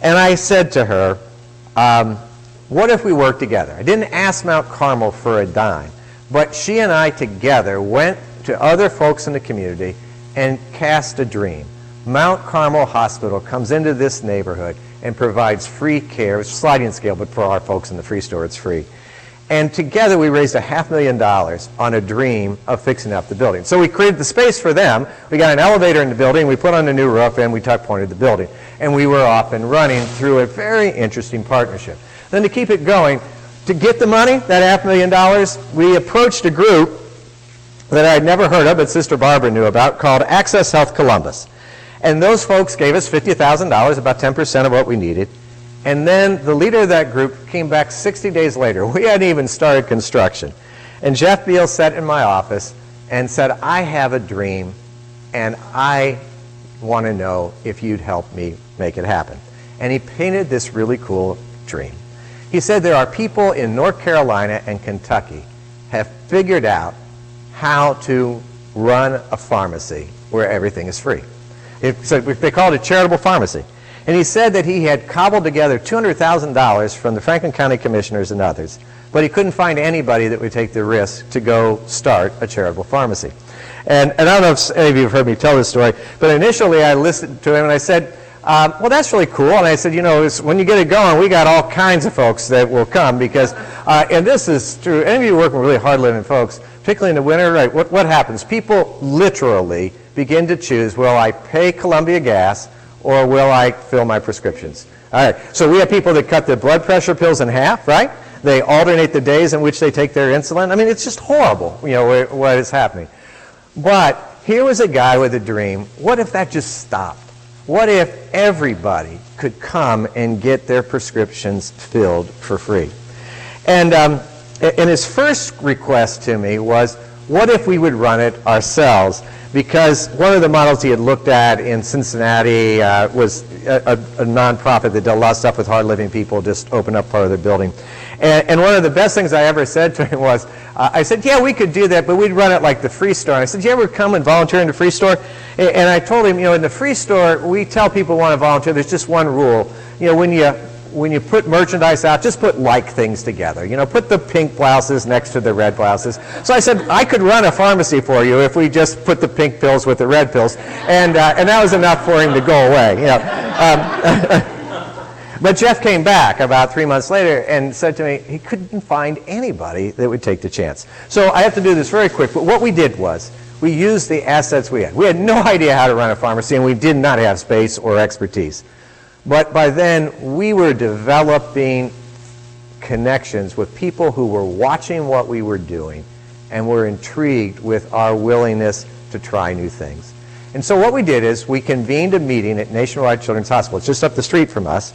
S2: And I said to her, what if we worked together? I didn't ask Mount Carmel for a dime, but she and I together went to other folks in the community and cast a dream. Mount Carmel Hospital comes into this neighborhood and provides free care. It's a sliding scale, but for our folks in the free store, it's free. And together we raised $500,000 on a dream of fixing up the building. So we created the space for them. We got an elevator in the building. We put on a new roof, and we tuck pointed the building. And we were off and running through a very interesting partnership. Then to keep it going, to get the money, that $500,000, we approached a group that I'd never heard of, but Sister Barbara knew about, called Access Health Columbus. And those folks gave us $50,000, about 10% of what we needed. And then the leader of that group came back 60 days later. We hadn't even started construction. And Jeff Beal sat in my office and said, I have a dream, and I want to know if you'd help me make it happen. And he painted this really cool dream. He said there are people in North Carolina and Kentucky have figured out how to run a pharmacy where everything is free. So they call it a charitable pharmacy. And he said that he had cobbled together $200,000 from the Franklin County Commissioners and others, but he couldn't find anybody that would take the risk to go start a charitable pharmacy. And I don't know if any of you have heard me tell this story, but initially I listened to him and I said, well, that's really cool. And I said, you know, when you get it going, we got all kinds of folks that will come because, and this is true, any of you working with really hard-living folks, particularly in the winter, right, what happens? People literally begin to choose, will I pay Columbia Gas or will I fill my prescriptions? All right, so we have people that cut their blood pressure pills in half, right? They alternate the days in which they take their insulin. I mean, it's just horrible, you know, what is happening. But here was a guy with a dream. What if that just stopped? What if everybody could come and get their prescriptions filled for free? And his first request to me was, what if we would run it ourselves? Because one of the models he had looked at in Cincinnati was a nonprofit that did a lot of stuff with hard-living people, just opened up part of their building. And one of the best things I ever said to him was, I said, yeah, we could do that, but we'd run it like the free store. And I said, you ever come and volunteer in the free store? And I told him, you know, in the free store, we tell people who want to volunteer, there's just one rule. You know, when you put merchandise out, just put like things together. You know, put the pink blouses next to the red blouses. So I said, I could run a pharmacy for you if we just put the pink pills with the red pills. And that was enough for him to go away. You know. But Jeff came back about 3 months later and said to me he couldn't find anybody that would take the chance. So I have to do this very quick, but what we did was we used the assets we had. We had no idea how to run a pharmacy, and we did not have space or expertise. But by then, we were developing connections with people who were watching what we were doing and were intrigued with our willingness to try new things. And so what we did is we convened a meeting at Nationwide Children's Hospital. It's just up the street from us.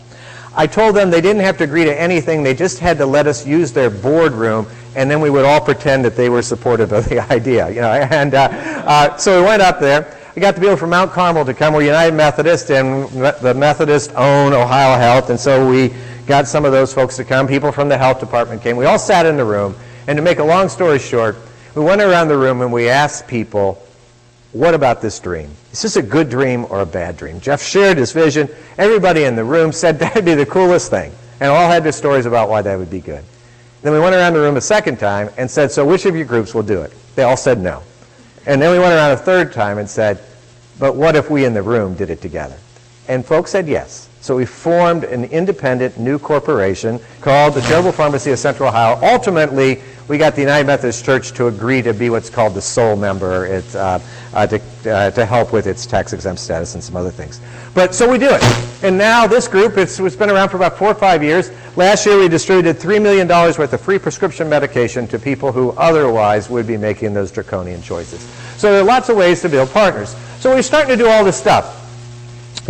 S2: I told them they didn't have to agree to anything. They just had to let us use their boardroom, and then we would all pretend that they were supportive of the idea. You know, and so we went up there. We got the people from Mount Carmel to come. We're United Methodist, and the Methodists own Ohio Health, and so we got some of those folks to come. People from the health department came. We all sat in the room, and to make a long story short, we went around the room and we asked people, what about this dream? Is this a good dream or a bad dream? Jeff shared his vision. Everybody in the room said that'd be the coolest thing, and all had their stories about why that would be good. Then we went around the room a second time and said, so which of your groups will do it? They all said no. And then we went around a third time and said, but what if we in the room did it together? And folks said yes. So we formed an independent new corporation called the Charitable Pharmacy of Central Ohio. Ultimately, we got the United Methodist Church to agree to be what's called the sole member to help with its tax-exempt status and some other things. But so we do it. And now this group, it's been around for about 4 or 5 years. Last year we distributed $3 million worth of free prescription medication to people who otherwise would be making those draconian choices. So there are lots of ways to build partners. So we're starting to do all this stuff.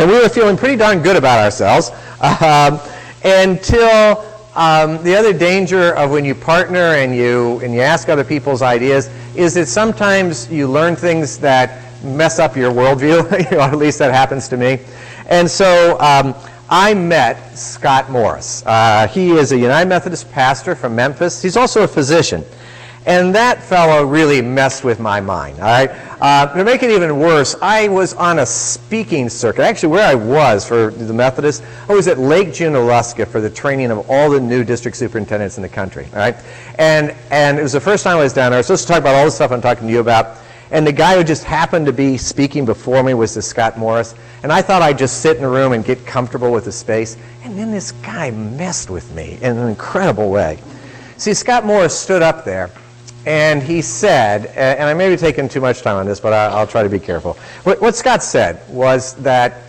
S2: And we were feeling pretty darn good about ourselves until the other danger of when you partner and you ask other people's ideas is that sometimes you learn things that mess up your worldview. You know, at least that happens to me. And so I met Scott Morris. He is a United Methodist pastor from Memphis. He's also a physician. And that fellow really messed with my mind, all right? To make it even worse, I was on a speaking circuit. Actually, where I was for the Methodists, I was at Lake Junaluska for the training of all the new district superintendents in the country, all right? And it was the first time I was down there. I was supposed to talk about all the stuff I'm talking to you about. And the guy who just happened to be speaking before me was this Scott Morris. And I thought I'd just sit in a room and get comfortable with the space. And then this guy messed with me in an incredible way. See, Scott Morris stood up there, and he said, and I may be taking too much time on this, but I'll try to be careful. What Scott said was that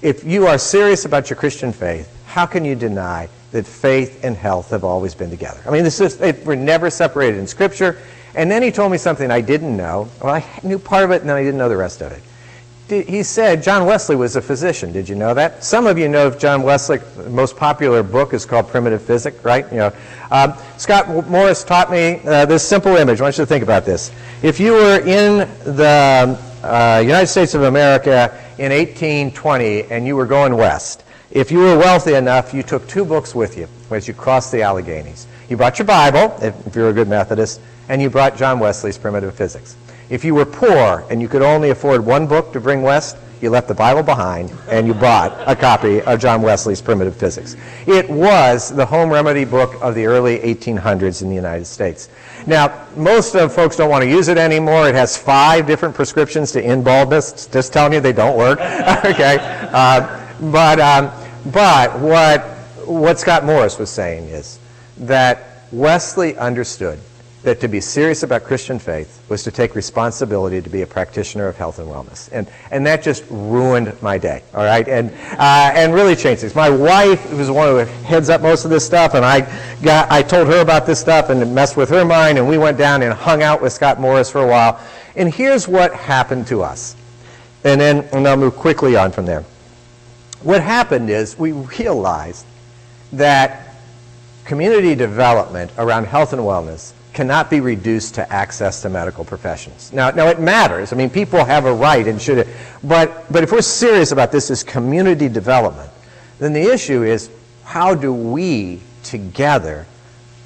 S2: if you are serious about your Christian faith, how can you deny that faith and health have always been together? I mean, we're never separated in Scripture. And then he told me something I didn't know. Well, I knew part of it, and then I didn't know the rest of it. He said John Wesley was a physician. Did you know that? Some of you know of John Wesley. The most popular book is called Primitive Physics, right? Scott Morris taught me this simple image. I want you to think about this. If you were in the United States of America in 1820 and you were going west, if you were wealthy enough, you took 2 books with you as you crossed the Alleghenies. You brought your Bible, if you're a good Methodist, and you brought John Wesley's Primitive Physics. If you were poor and you could only afford 1 book to bring west, you left the Bible behind and you bought a copy of John Wesley's Primitive Physics. It was the home remedy book of the early 1800s in the United States. Now, most of folks don't want to use it anymore. It has 5 different prescriptions to end baldness. Just telling you they don't work. Okay, but what Scott Morris was saying is that Wesley understood that to be serious about Christian faith was to take responsibility to be a practitioner of health and wellness. And that just ruined my day, all right? And really changed things. My wife was the one who heads up most of this stuff, and I told her about this stuff and it messed with her mind, and we went down and hung out with Scott Morris for a while. And here's what happened to us. And I'll move quickly on from there. What happened is we realized that community development around health and wellness cannot be reduced to access to medical professions. Now it matters. I mean, people have a right and should, but if we're serious about this as community development, then the issue is how do we together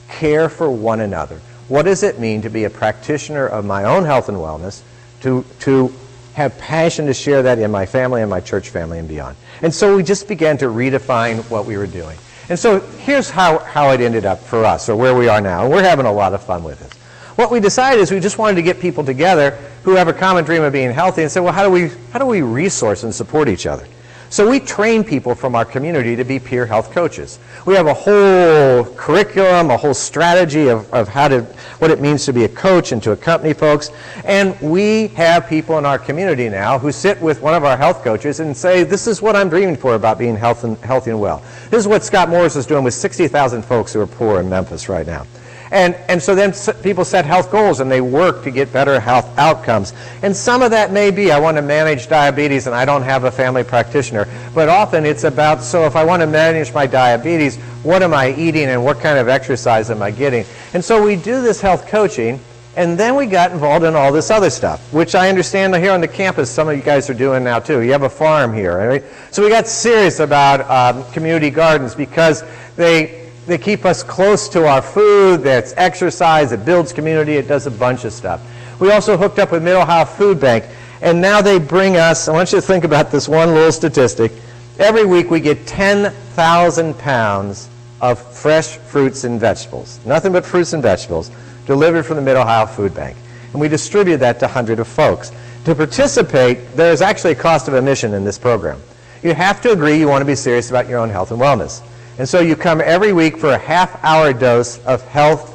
S2: care for one another? What does it mean to be a practitioner of my own health and wellness, to have passion to share that in my family and my church family and beyond? And so we just began to redefine what we were doing. And so here's how it ended up for us, or where we are now. And we're having a lot of fun with this. What we decided is we just wanted to get people together who have a common dream of being healthy and say, well, how do we resource and support each other? So we train people from our community to be peer health coaches. We have a whole curriculum, a whole strategy of what it means to be a coach and to accompany folks. And we have people in our community now who sit with one of our health coaches and say, this is what I'm dreaming for about being healthy and well. This is what Scott Morris is doing with 60,000 folks who are poor in Memphis right now. And so then people set health goals and they work to get better health outcomes. And some of that may be, I want to manage diabetes and I don't have a family practitioner. But often it's about, so if I want to manage my diabetes, what am I eating and what kind of exercise am I getting? And so we do this health coaching, and then we got involved in all this other stuff, which I understand here on the campus some of you guys are doing now too. You have a farm here, right? So we got serious about community gardens because they keep us close to our food, that's exercise, it builds community, it does a bunch of stuff. We also hooked up with Mid-Ohio Food Bank, and now they bring us, I want you to think about this one little statistic. Every week we get 10,000 pounds of fresh fruits and vegetables, nothing but fruits and vegetables, delivered from the Mid-Ohio Food Bank. And we distribute that to hundreds of folks. To participate, there is actually a cost of admission in this program. You have to agree you want to be serious about your own health and wellness. And so you come every week for a half-hour dose of health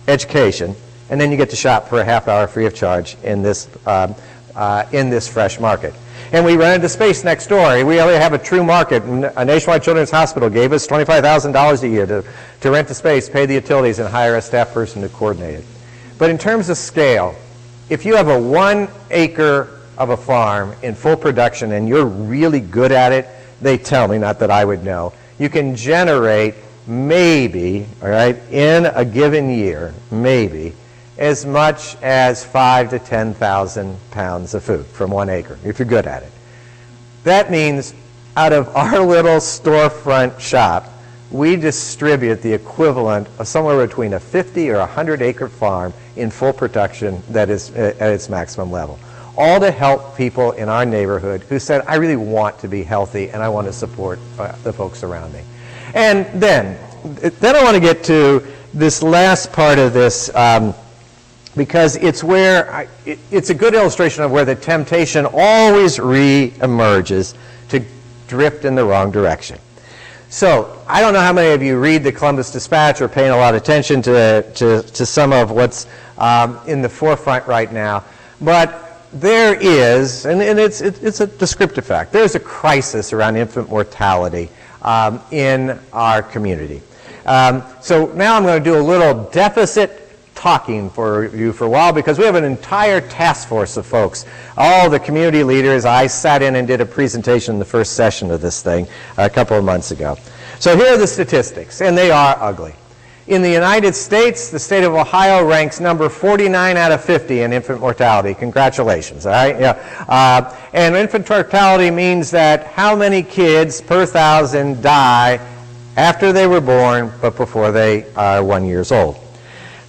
S2: education, and then you get to shop for a half hour free of charge in this fresh market. And we run into space next door. We only have a true market. A Nationwide Children's Hospital gave us $25,000 a year to rent the space, pay the utilities, and hire a staff person to coordinate it. But in terms of scale, if you have a 1 acre of a farm in full production and you're really good at it, they tell me, not that I would know, you can generate maybe, all right, in a given year, maybe, as much as 5,000 to 10,000 pounds of food from 1 acre, if you're good at it. That means out of our little storefront shop, we distribute the equivalent of somewhere between a 50 or 100 acre farm in full production that is at its maximum level. All to help people in our neighborhood who said, I really want to be healthy and I want to support the folks around me. And then I want to get to this last part of this because it's where, it's a good illustration of where the temptation always re-emerges to drift in the wrong direction. So, I don't know how many of you read the Columbus Dispatch or paying a lot of attention to some of what's in the forefront right now, but there is, and it's a descriptive fact, there's a crisis around infant mortality in our community. So now I'm going to do a little deficit talking for you for a while, because we have an entire task force of folks, all the community leaders. I sat in and did a presentation in the first session of this thing a couple of months ago. So here are the statistics, and they are ugly. In the United States, the state of Ohio ranks number 49 out of 50 in infant mortality. Congratulations, all right? Yeah. And infant mortality means that how many kids per 1,000 die after they were born but before they are 1 year old.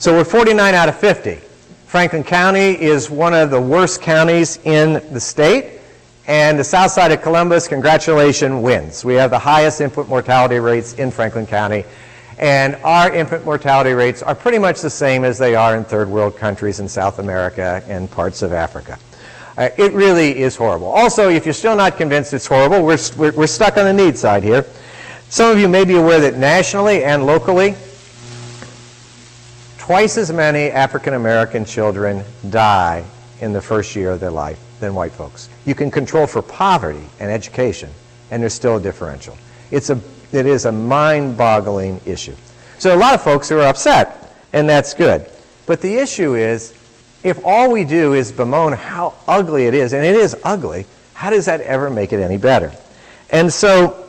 S2: So we're 49 out of 50. Franklin County is one of the worst counties in the state, and the south side of Columbus, congratulations, wins. We have the highest infant mortality rates in Franklin County, and our infant mortality rates are pretty much the same as they are in third world countries in South America and parts of Africa. It really is horrible. Also, if you're still not convinced it's horrible, we're stuck on the need side here. Some of you may be aware that nationally and locally, twice as many African American children die in the first year of their life than white folks. You can control for poverty and education, and there's still a differential. It is a mind-boggling issue. So a lot of folks are upset, and that's good. But the issue is, if all we do is bemoan how ugly it is, and it is ugly, how does that ever make it any better? And so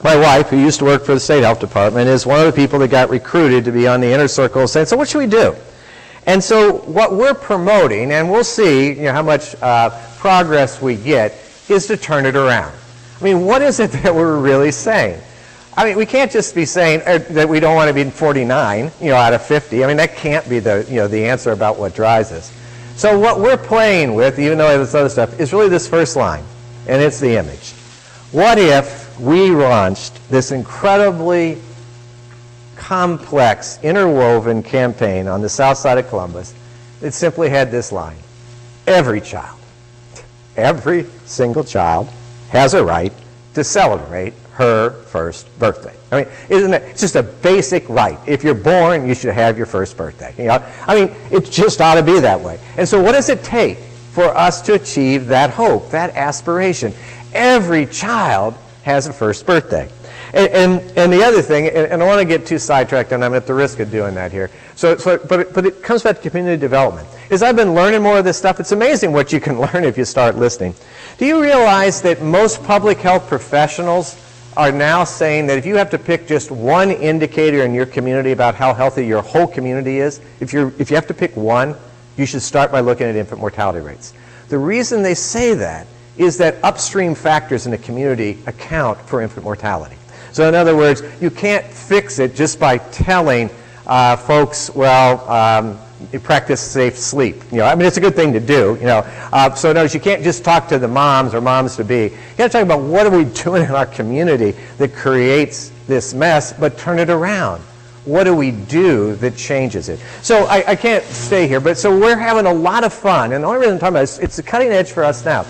S2: my wife, who used to work for the state health department, is one of the people that got recruited to be on the inner circle saying, so what should we do? And so what we're promoting, and we'll see how much progress we get, is to turn it around. I mean, what is it that we're really saying? I mean, we can't just be saying that we don't want to be 49, out of 50. I mean, that can't be the answer about what drives us. So what we're playing with, even though this other stuff, is really this first line, and it's the image. What if we launched this incredibly complex, interwoven campaign on the south side of Columbus that simply had this line: every child, every single child has a right to celebrate her first birthday. I mean, isn't it? It's just a basic right. If you're born, you should have your first birthday. I mean, it just ought to be that way. And so what does it take for us to achieve that hope, that aspiration? Every child has a first birthday. And the other thing, and I don't want to get too sidetracked, and I'm at the risk of doing that here. But it comes back to community development. As I've been learning more of this stuff, it's amazing what you can learn if you start listening. Do you realize that most public health professionals are now saying that if you have to pick just one indicator in your community about how healthy your whole community is, if you have to pick one, you should start by looking at infant mortality rates. The reason they say that is that upstream factors in the community account for infant mortality. So in other words, you can't fix it just by telling folks, well, you practice safe sleep. I mean, it's a good thing to do. So no, you can't just talk to the moms or moms-to-be. You got to talk about what are we doing in our community that creates this mess, but turn it around. What do we do that changes it? So I can't stay here, but so we're having a lot of fun, and the only reason I'm talking about it is it's the cutting edge for us now.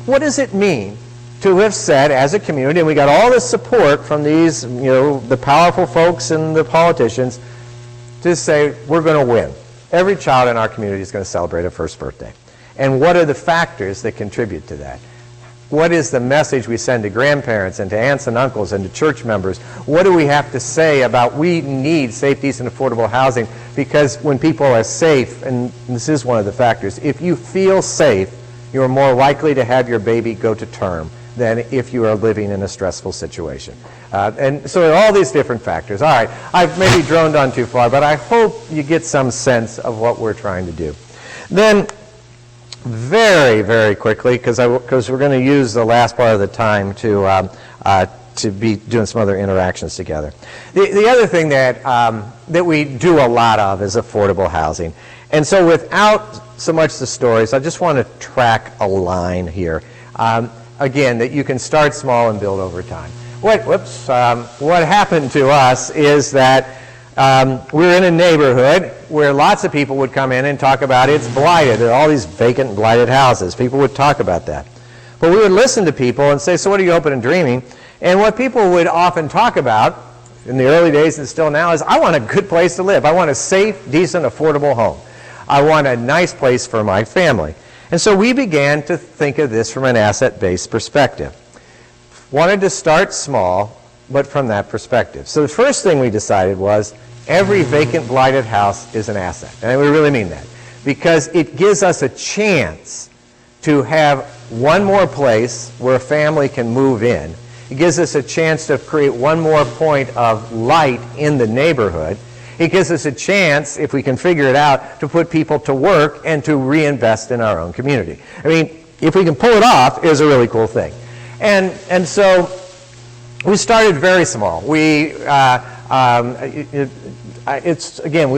S2: What does it mean to have said as a community, and we got all this support from these, the powerful folks and the politicians, to say we're going to win. Every child in our community is going to celebrate a first birthday. And what are the factors that contribute to that? What is the message we send to grandparents and to aunts and uncles and to church members? What do we have to say about we need safe, decent, affordable housing? Because when people are safe, and this is one of the factors, if you feel safe, you're more likely to have your baby go to term than if you are living in a stressful situation. And so there are all these different factors. All right, I've maybe droned on too far, but I hope you get some sense of what we're trying to do. Then, very, very quickly, because we're going to use the last part of the time to be doing some other interactions together. The other thing that we do a lot of is affordable housing. And so without so much the stories, I just want to track a line here. Again, that you can start small and build over time. What happened to us is that we're in a neighborhood where lots of people would come in and talk about it's blighted. There are all these vacant, blighted houses. People would talk about that. But we would listen to people and say, so what are you open and dreaming? And what people would often talk about in the early days and still now is, I want a good place to live. I want a safe, decent, affordable home. I want a nice place for my family. And so we began to think of this from an asset-based perspective. Wanted to start small, but from that perspective. So the first thing we decided was every vacant, blighted house is an asset. And we really mean that. Because it gives us a chance to have one more place where a family can move in. It gives us a chance to create one more point of light in the neighborhood. It gives us a chance, if we can figure it out, to put people to work and to reinvest in our own community. I mean, if we can pull it off, it's a really cool thing. And so we started very small. We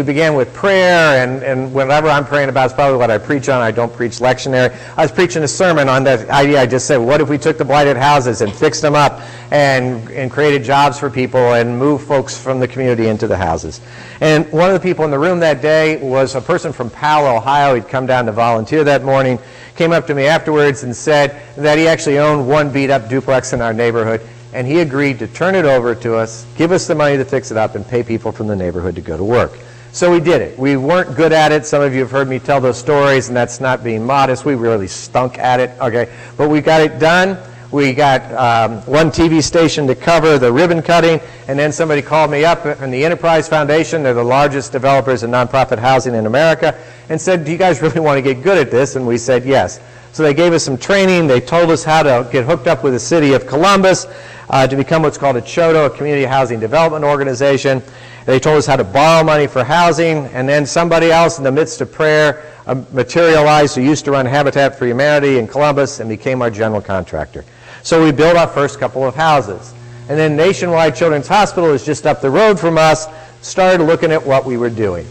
S2: began with prayer, and whenever I'm praying about, it's probably what I preach on. I don't preach lectionary. I was preaching a sermon on that idea I just said, what if we took the blighted houses and fixed them up and created jobs for people and moved folks from the community into the houses? And one of the people in the room that day was a person from Powell, Ohio. He'd come down to volunteer that morning, came up to me afterwards and said that he actually owned one beat-up duplex in our neighborhood, and he agreed to turn it over to us, give us the money to fix it up, and pay people from the neighborhood to go to work. So we did it. We weren't good at it. Some of you have heard me tell those stories, and that's not being modest. We really stunk at it, okay? But we got it done. We got one TV station to cover the ribbon cutting, and then somebody called me up from the Enterprise Foundation. They're the largest developers of nonprofit housing in America, and said, do you guys really want to get good at this? And we said yes. So they gave us some training. They told us how to get hooked up with the city of Columbus to become what's called a CHODO, a Community Housing Development Organization. They told us how to borrow money for housing, and then somebody else in the midst of prayer materialized who used to run Habitat for Humanity in Columbus and became our general contractor. So we built our first couple of houses. And then Nationwide Children's Hospital is just up the road from us, started looking at what we were doing.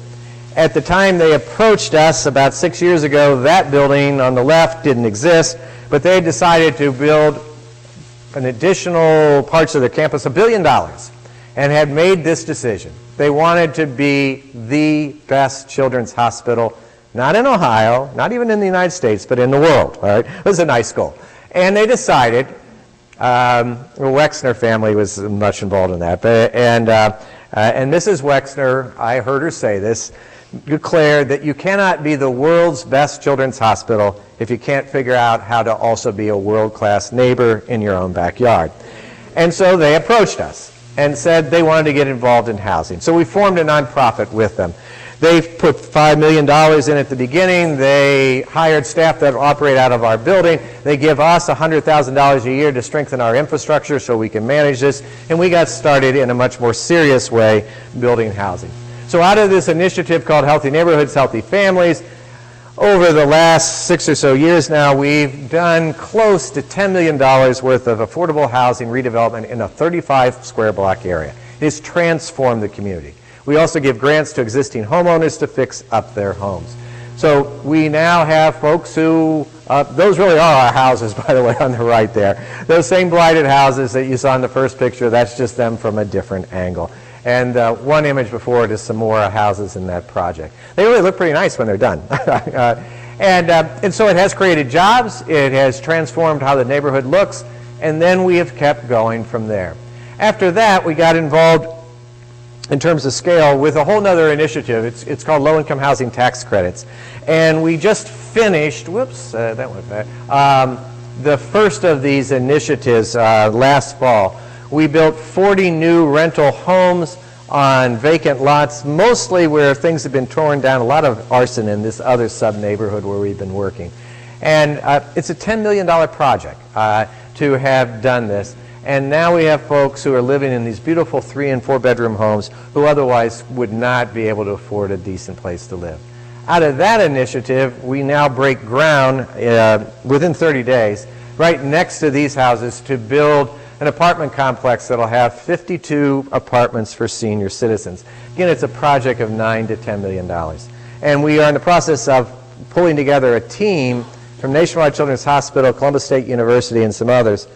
S2: At the time they approached us about 6 years ago, that building on the left didn't exist, but they decided to build an additional parts of their campus, $1 billion, and had made this decision. They wanted to be the best children's hospital, not in Ohio, not even in the United States, but in the world. All right? It was a nice goal. And they decided, the Wexner family was much involved in that, and Mrs. Wexner, I heard her say this, declared that you cannot be the world's best children's hospital if you can't figure out how to also be a world-class neighbor in your own backyard. And so they approached us and said they wanted to get involved in housing. So we formed a nonprofit with them. They put $5 million in at the beginning. They hired staff that operate out of our building. They give us $100,000 a year to strengthen our infrastructure so we can manage this. And we got started in a much more serious way building housing. So out of this initiative called Healthy Neighborhoods, Healthy Families, over the last 6 or so years now, we've done close to $10 million worth of affordable housing redevelopment in a 35 square block area. It has transformed the community. We also give grants to existing homeowners to fix up their homes. So we now have folks who, those really are our houses, by the way, on the right there. Those same blighted houses that you saw in the first picture, that's just them from a different angle. And one image before it is some more houses in that project. They really look pretty nice when they're done. And so it has created jobs, it has transformed how the neighborhood looks, and then we have kept going from there. After that, we got involved in terms of scale with a whole other initiative. It's called Low-Income Housing Tax Credits. And we just finished, that went bad, the first of these initiatives last fall. We built 40 new rental homes on vacant lots, mostly where things have been torn down, a lot of arson in this other sub-neighborhood where we've been working. And it's a $10 million project to have done this. And now we have folks who are living in these beautiful 3- and 4-bedroom homes who otherwise would not be able to afford a decent place to live. Out of that initiative, we now break ground within 30 days, right next to these houses, to build an apartment complex that'll have 52 apartments for senior citizens. Again, it's a project of $9 to $10 million. And we are in the process of pulling together a team from Nationwide Children's Hospital, Columbus State University, and some others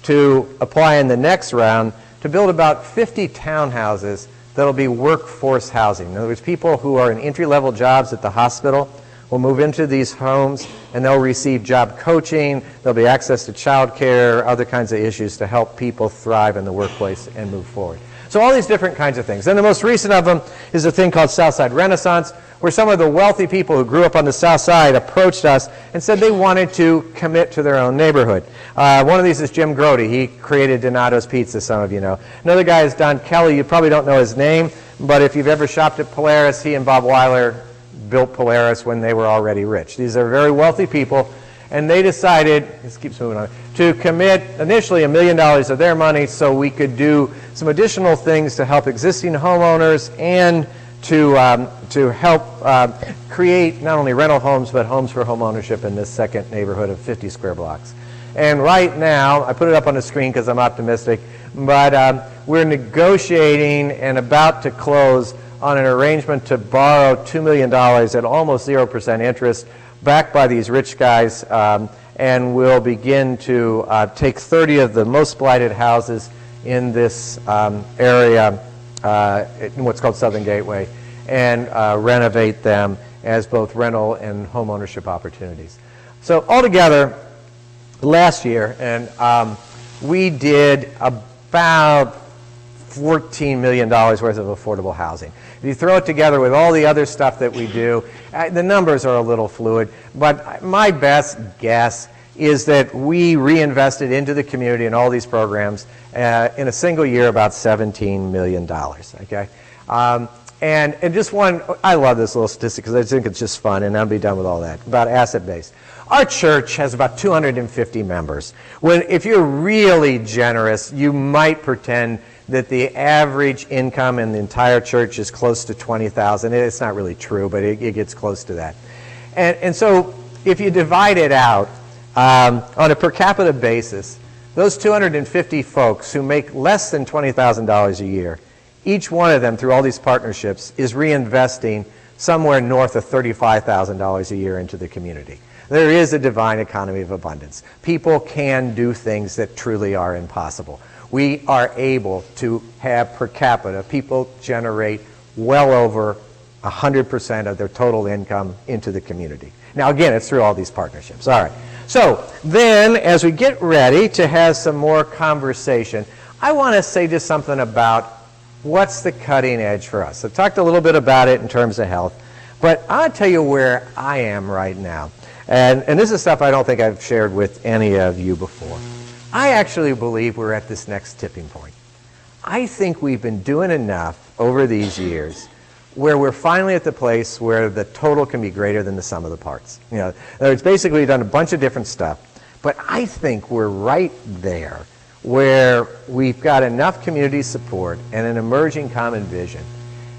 S2: to apply in the next round to build about 50 townhouses that'll be workforce housing. In other words, people who are in entry-level jobs at the hospital will move into these homes, and they'll receive job coaching, there'll be access to child care, other kinds of issues to help people thrive in the workplace and move forward. So all these different kinds of things. And the most recent of them is a thing called Southside Renaissance, where some of the wealthy people who grew up on the South Side approached us and said they wanted to commit to their own neighborhood. One of these is Jim Grody. He created Donato's Pizza, some of you know. Another guy is Don Kelly. You probably don't know his name, but if you've ever shopped at Polaris, he and Bob Weiler built Polaris when they were already rich. These are very wealthy people, and they decided, this keeps moving on, to commit initially $1 million of their money so we could do some additional things to help existing homeowners and to help create not only rental homes but homes for home ownership in this second neighborhood of 50 square blocks. And right now, I put it up on the screen because I'm optimistic, but we're negotiating and about to close on an arrangement to borrow $2 million at almost 0% interest, backed by these rich guys, and we'll begin to take 30 of the most blighted houses in this area, in what's called Southern Gateway, and renovate them as both rental and home ownership opportunities. So altogether, last year, and we did about $14 million worth of affordable housing. If you throw it together with all the other stuff that we do, the numbers are a little fluid, but my best guess is that we reinvested into the community in all these programs in a single year about $17 million, okay? And just one, I love this little statistic because I think it's just fun, and I'll be done with all that, about AssetBased. Our church has about 250 members. If you're really generous, you might pretend that the average income in the entire church is close to $20,000. It's not really true, but it gets close to that. And so if you divide it out on a per capita basis, those 250 folks who make less than $20,000 a year, each one of them through all these partnerships is reinvesting somewhere north of $35,000 a year into the community. There is a divine economy of abundance. People can do things that truly are impossible. We are able to have per capita, people generate well over 100% of their total income into the community. Now again, it's through all these partnerships. All right. So then, as we get ready to have some more conversation, I want to say just something about what's the cutting edge for us. I've talked a little bit about it in terms of health, but I'll tell you where I am right now. And this is stuff I don't think I've shared with any of you before. I actually believe we're at this next tipping point. I think we've been doing enough over these years where we're finally at the place where the total can be greater than the sum of the parts. You know, in other words, basically we've done a bunch of different stuff, but I think we're right there where we've got enough community support and an emerging common vision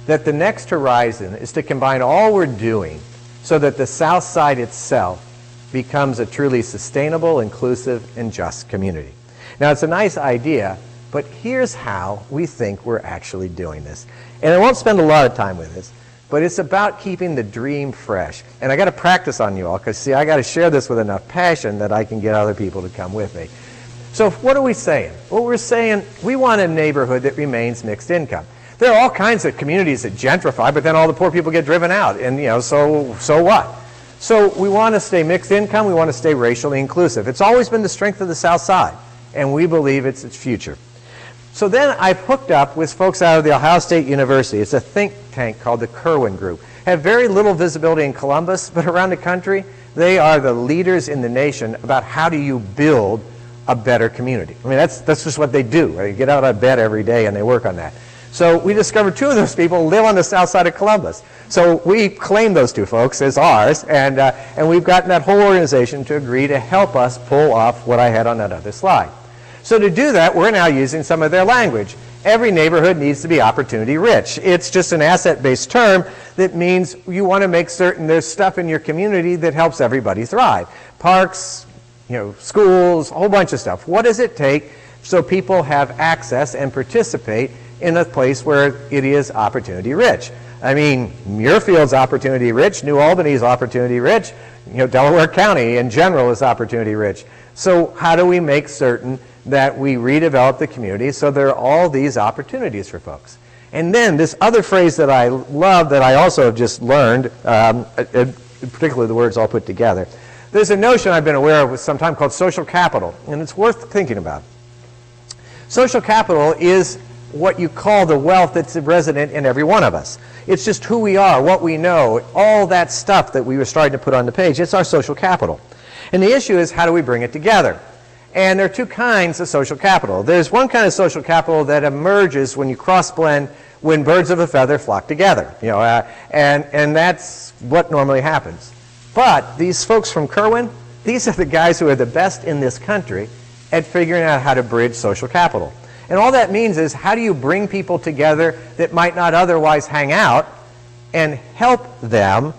S2: that the next horizon is to combine all we're doing so that the South Side itself becomes a truly sustainable, inclusive, and just community. Now, it's a nice idea, but here's how we think we're actually doing this. And I won't spend a lot of time with this, but it's about keeping the dream fresh. And I got to practice on you all, because, see, I got to share this with enough passion that I can get other people to come with me. So what are we saying? Well, we're saying we want a neighborhood that remains mixed income. There are all kinds of communities that gentrify, but then all the poor people get driven out, and so what? So we want to stay mixed income, we want to stay racially inclusive. It's always been the strength of the South Side, and we believe it's its future. So then I've hooked up with folks out of the Ohio State University. It's a think tank called the Kerwin Group. Have very little visibility in Columbus, but around the country, they are the leaders in the nation about how do you build a better community. I mean, that's just what they do. They get out of bed every day and they work on that. So we discovered two of those people live on the south side of Columbus. So we claimed those two folks as ours, and we've gotten that whole organization to agree to help us pull off what I had on that other slide. So to do that, we're now using some of their language. Every neighborhood needs to be opportunity rich. It's just an asset-based term that means you want to make certain there's stuff in your community that helps everybody thrive. Parks, schools, a whole bunch of stuff. What does it take so people have access and participate in a place where it is opportunity rich? I mean, Muirfield's opportunity rich, New Albany's opportunity rich, Delaware County in general is opportunity rich. So how do we make certain that we redevelop the community so there are all these opportunities for folks? And then this other phrase that I love that I also have just learned, particularly the words all put together, there's a notion I've been aware of for some time called social capital, and it's worth thinking about. Social capital is what you call the wealth that's resident in every one of us. It's just who we are, what we know, all that stuff that we were starting to put on the page. It's our social capital. And the issue is, how do we bring it together? And there are two kinds of social capital. There's one kind of social capital that emerges when you cross-blend, when birds of a feather flock together. And that's what normally happens. But these folks from Kerwin, these are the guys who are the best in this country at figuring out how to bridge social capital. And all that means is, how do you bring people together that might not otherwise hang out and help them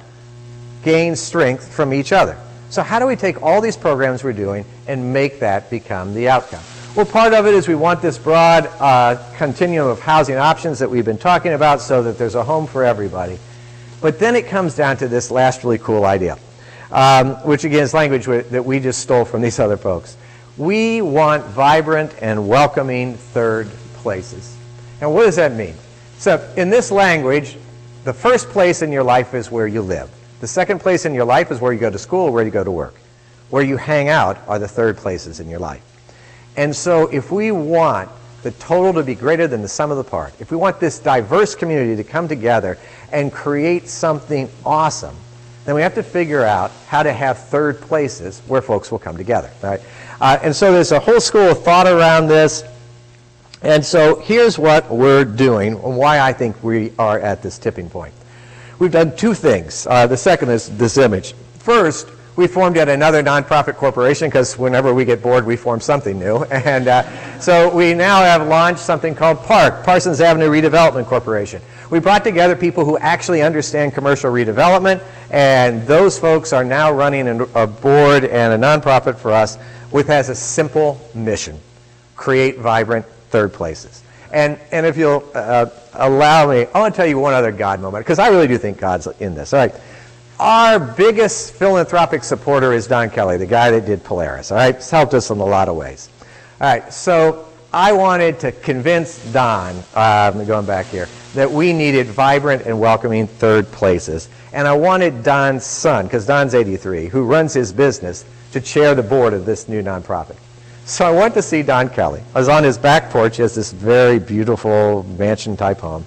S2: gain strength from each other? So how do we take all these programs we're doing and make that become the outcome? Well, part of it is we want this broad continuum of housing options that we've been talking about so that there's a home for everybody. But then it comes down to this last really cool idea, which again is language that we just stole from these other folks. We want vibrant and welcoming third places. And what does that mean? So in this language, the first place in your life is where you live. The second place in your life is where you go to school, where you go to work. Where you hang out are the third places in your life. And so if we want the total to be greater than the sum of the part, if we want this diverse community to come together and create something awesome, then we have to figure out how to have third places where folks will come together. Right? And so there's a whole school of thought around this. And so here's what we're doing and why I think we are at this tipping point. We've done two things. The second is this image. First, we formed yet another nonprofit corporation because whenever we get bored, we form something new. And so we now have launched something called PARC, Parsons Avenue Redevelopment Corporation. We brought together people who actually understand commercial redevelopment, and those folks are now running a board and a nonprofit for us which has a simple mission: create vibrant third places. And if you'll allow me, I want to tell you one other God moment, because I really do think God's in this. All right. Our biggest philanthropic supporter is Don Kelly, the guy that did Polaris. All right. He's helped us in a lot of ways. All right. So I wanted to convince Don, going back here, that we needed vibrant and welcoming third places. And I wanted Don's son, because Don's 83, who runs his business, to chair the board of this new nonprofit. So I went to see Don Kelly. I was on his back porch. He has this very beautiful mansion-type home.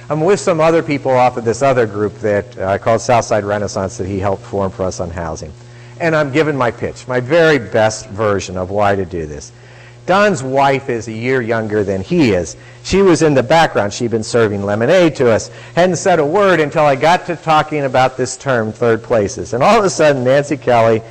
S2: I'm with some other people off of this other group that called Southside Renaissance that he helped form for us on housing. And I'm giving my pitch, my very best version of why to do this. Don's wife is a year younger than he is. She was in the background. She'd been serving lemonade to us. Hadn't said a word until I got to talking about this term, third places. And all of a sudden, Nancy Kelly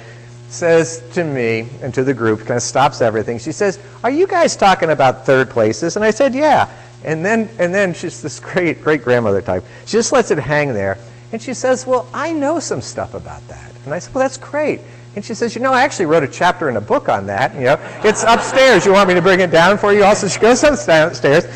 S2: says to me and to the group, kind of stops everything. She says, "Are you guys talking about third places?" And I said, "Yeah." And then she's this great grandmother type. She just lets it hang there. And she says, "Well, I know some stuff about that." And I said, "Well, that's great." And she says, "I actually wrote a chapter in a book on that. It's upstairs. You want me to bring it down for you?" Also, she goes downstairs.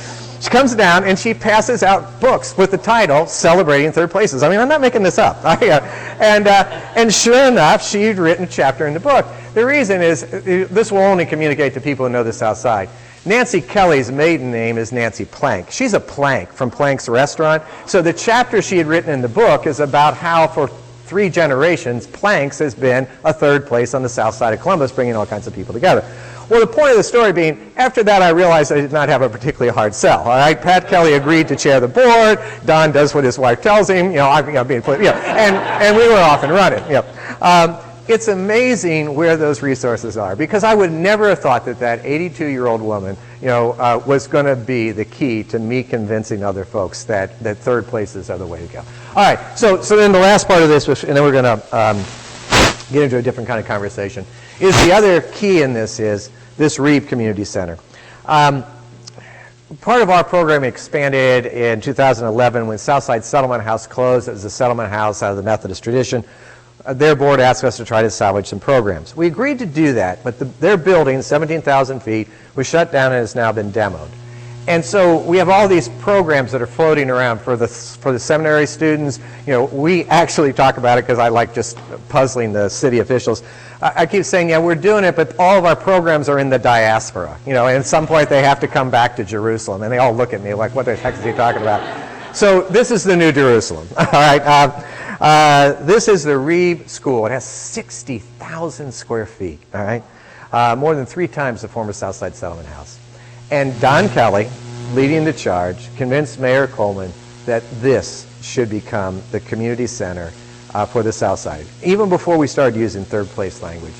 S2: She comes down and she passes out books with the title "Celebrating Third Places." I mean, I'm not making this up. And sure enough, she'd written a chapter in the book. The reason is, this will only communicate to people who know the South Side. Nancy Kelly's maiden name is Nancy Plank. She's a Plank from Plank's Restaurant. So the chapter she had written in the book is about how for 3 generations, Plank's has been a third place on the south side of Columbus, bringing all kinds of people together. Well, the point of the story being, after that I realized I did not have a particularly hard sell. All right, Pat Kelly agreed to chair the board. Don does what his wife tells him. And we were off and running. It's amazing where those resources are, because I would never have thought that 82-year-old woman, was going to be the key to me convincing other folks that third places are the way to go. All right, so then the last part of this, and then we're going to get into a different kind of conversation, is the other key in this is this Reeve Community Center. Part of our program expanded in 2011 when Southside Settlement House closed. It was a settlement house out of the Methodist tradition. Their board asked us to try to salvage some programs. We agreed to do that, but their building, 17,000 feet, was shut down and has now been demoed. And so we have all these programs that are floating around for the seminary students. You know, we actually talk about it because I like just puzzling the city officials. I keep saying, yeah, we're doing it, but all of our programs are in the diaspora. You know, and at some point they have to come back to Jerusalem, and they all look at me like, what the heck is he talking about? So this is the New Jerusalem. All right. This is the Reeb School. It has 60,000 square feet. All right, more than 3 times the former Southside Settlement House. And Don Kelly, leading the charge, convinced Mayor Coleman that this should become the community center for the South Side, even before we started using third place language.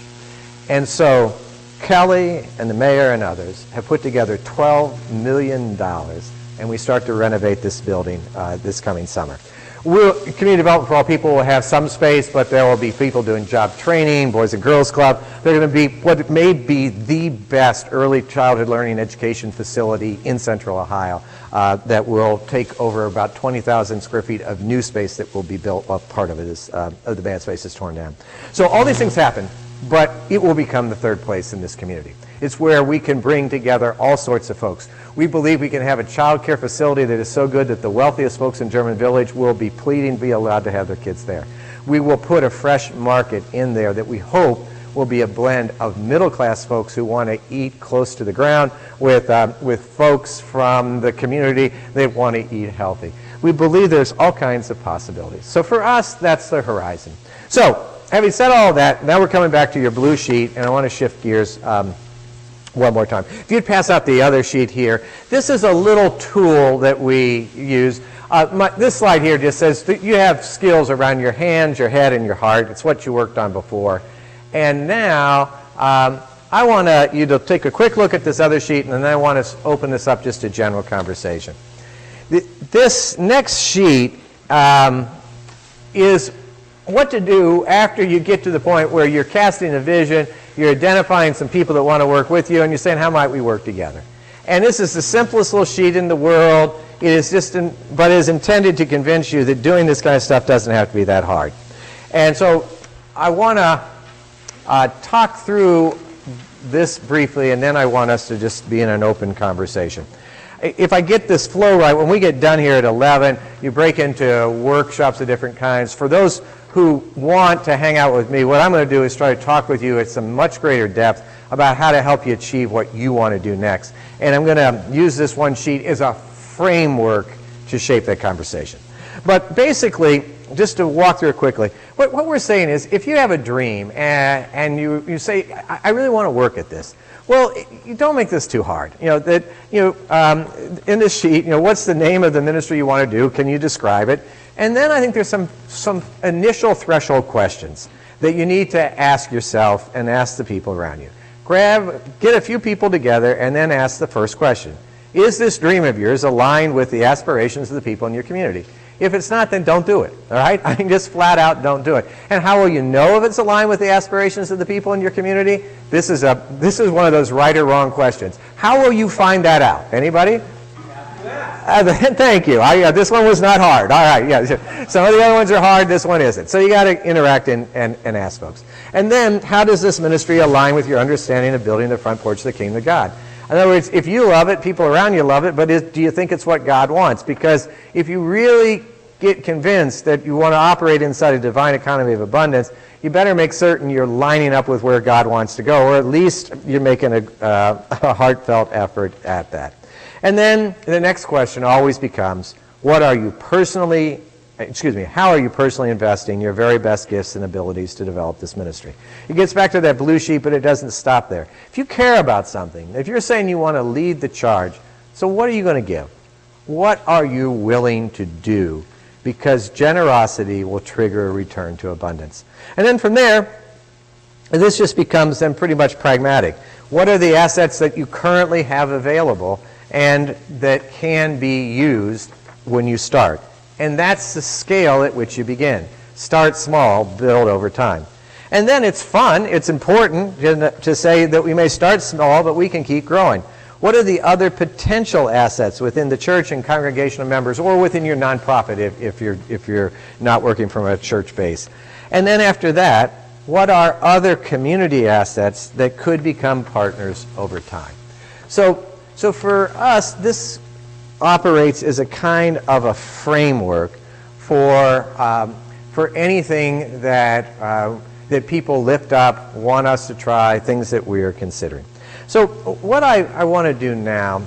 S2: And so Kelly and the mayor and others have put together $12 million, and we start to renovate this building this coming summer. Community Development for All People will have some space, but there will be people doing job training, Boys and Girls Club. They're going to be what may be the best early childhood learning education facility in Central Ohio that will take over about 20,000 square feet of new space that will be built while part of it is, of the bad space is torn down. So all these things happen, but it will become the third place in this community. It's where we can bring together all sorts of folks. We believe we can have a child care facility that is so good that the wealthiest folks in German Village will be pleading to be allowed to have their kids there. We will put a fresh market in there that we hope will be a blend of middle-class folks who want to eat close to the ground with folks from the community that want to eat healthy. We believe there's all kinds of possibilities. So for us, that's the horizon. So having said all of that, now we're coming back to your blue sheet, and I want to shift gears one more time. If you'd pass out the other sheet here, this is a little tool that we use. This slide here just says that you have skills around your hands, your head, and your heart. It's what you worked on before. And now I want you to take a quick look at this other sheet, and then I want to open this up just to general conversation. This next sheet is what to do after you get to the point where you're casting a vision, you're identifying some people that want to work with you, and you're saying, how might we work together? And this is the simplest little sheet in the world. It is just, but it is intended to convince you that doing this kind of stuff doesn't have to be that hard. And so I want to talk through this briefly, and then I want us to just be in an open conversation. If I get this flow right, when we get done here at 11, you break into workshops of different kinds. For those who want to hang out with me, what I'm going to do is try to talk with you at some much greater depth about how to help you achieve what you want to do next. And I'm going to use this one sheet as a framework to shape that conversation. But basically, just to walk through it quickly, what we're saying is if you have a dream and you say, I really want to work at this, well, you don't make this too hard. You know, in this sheet, what's the name of the ministry you want to do? Can you describe it? And then I think there's some initial threshold questions that you need to ask yourself and ask the people around you. Get a few people together and then ask the first question. Is this dream of yours aligned with the aspirations of the people in your community? If it's not, then don't do it, all right? I mean, just flat out don't do it. And how will you know if it's aligned with the aspirations of the people in your community? This is one of those right or wrong questions. How will you find that out? Anybody? Thank you. This one was not hard. All right, yeah. Some of the other ones are hard. This one isn't. So you got to interact and ask folks. And then, how does this ministry align with your understanding of building the front porch of the kingdom of God? In other words, if you love it, people around you love it, but do you think it's what God wants? Because if you really get convinced that you want to operate inside a divine economy of abundance, you better make certain you're lining up with where God wants to go, or at least you're making a heartfelt effort at that. And then the next question always becomes, how are you personally investing your very best gifts and abilities to develop this ministry? It gets back to that blue sheet, but it doesn't stop there. If you care about something, if you're saying you want to lead the charge, so what are you going to give? What are you willing to do? Because generosity will trigger a return to abundance. And then from there, this just becomes then pretty much pragmatic. What are the assets that you currently have available and that can be used when you start? And that's the scale at which you begin. Start small, build over time. And then it's fun, it's important to say that we may start small, but we can keep growing. What are the other potential assets within the church and congregational members, or within your nonprofit if you're not working from a church base? And then after that, what are other community assets that could become partners over time? So So for us, this operates as a kind of a framework for anything that people lift up, want us to try, things that we are considering. So what I want to do now,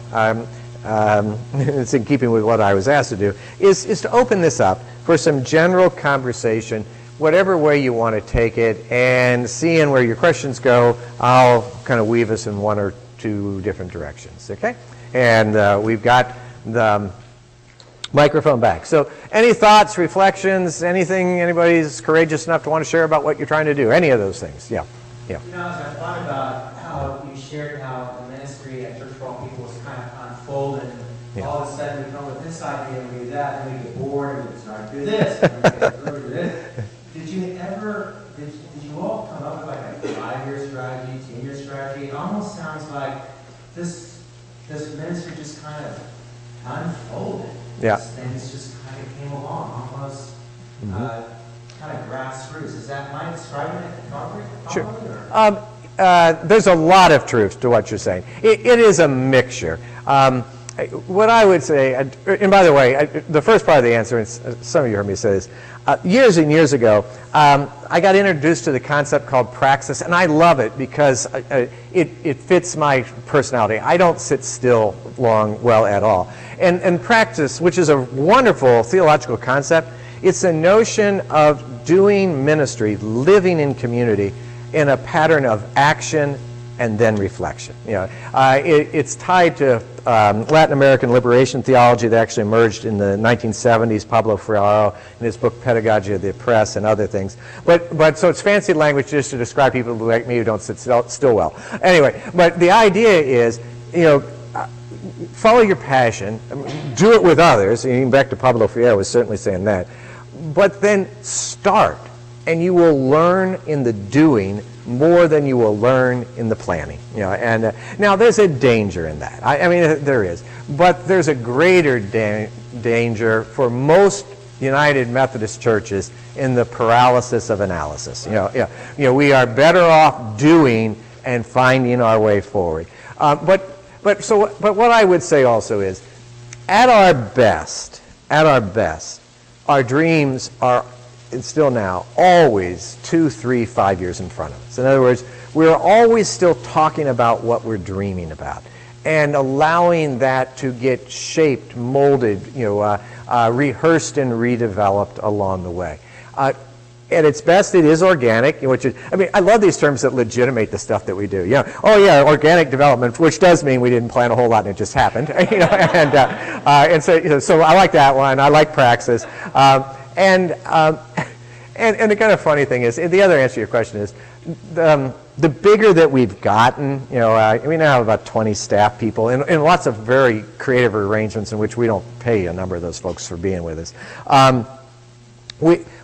S2: it's in keeping with what I was asked to do, is to open this up for some general conversation, whatever way you want to take it, and seeing where your questions go, I'll kind of weave us in one or two different directions, okay? And we've got the microphone back. So any thoughts, reflections, anything anybody's courageous enough to want to share about what you're trying to do? Any of those things? Yeah.
S9: You know, as I thought about how you shared how the ministry at Church for All People was kind of unfolding, all of a sudden we come with this idea and we do that, and we get bored and we start to do this, and we get bored to do this. Did you all come up with like a 5-year strategy, 10-year strategy? It almost sounds like this ministry just kind of unfolded.
S2: Yeah.
S9: Things just kind of came along, almost kind of grassroots. Is that, am I describing it properly?
S2: Sure. There's a lot of truth to what you're saying. It is a mixture. What I would say, and by the way, the first part of the answer, and some of you heard me say this, years and years ago, I got introduced to the concept called praxis, and I love it because it fits my personality. I don't sit still well at all. And praxis, which is a wonderful theological concept, it's a notion of doing ministry, living in community, in a pattern of action and then reflection. You know, it's tied to Latin American liberation theology that actually emerged in the 1970s, Pablo Freire in his book Pedagogy of the Oppressed and other things. But so it's fancy language just to describe people like me who don't sit still well. Anyway, but the idea is, you know, follow your passion, do it with others. Even back to Pablo Freire was certainly saying that. But then start, and you will learn in the doing more than you will learn in the planning. You know, and now there's a danger in that. I mean, there is, but there's a greater danger for most United Methodist churches in the paralysis of analysis. You know, we are better off doing and finding our way forward. But what I would say also is, at our best, our dreams are, and still now, always 2, 3, 5 years in front of us. In other words, we're always still talking about what we're dreaming about and allowing that to get shaped, molded, you know, rehearsed and redeveloped along the way. At its best, it is organic, which is, I mean, I love these terms that legitimate the stuff that we do. You know, oh yeah, organic development, which does mean we didn't plan a whole lot and it just happened. You know, and so, you know, so I like that one. I like praxis. And the kind of funny thing is, the other answer to your question is, the bigger that we've gotten, you know, we now have about 20 staff people and lots of very creative arrangements in which we don't pay a number of those folks for being with us.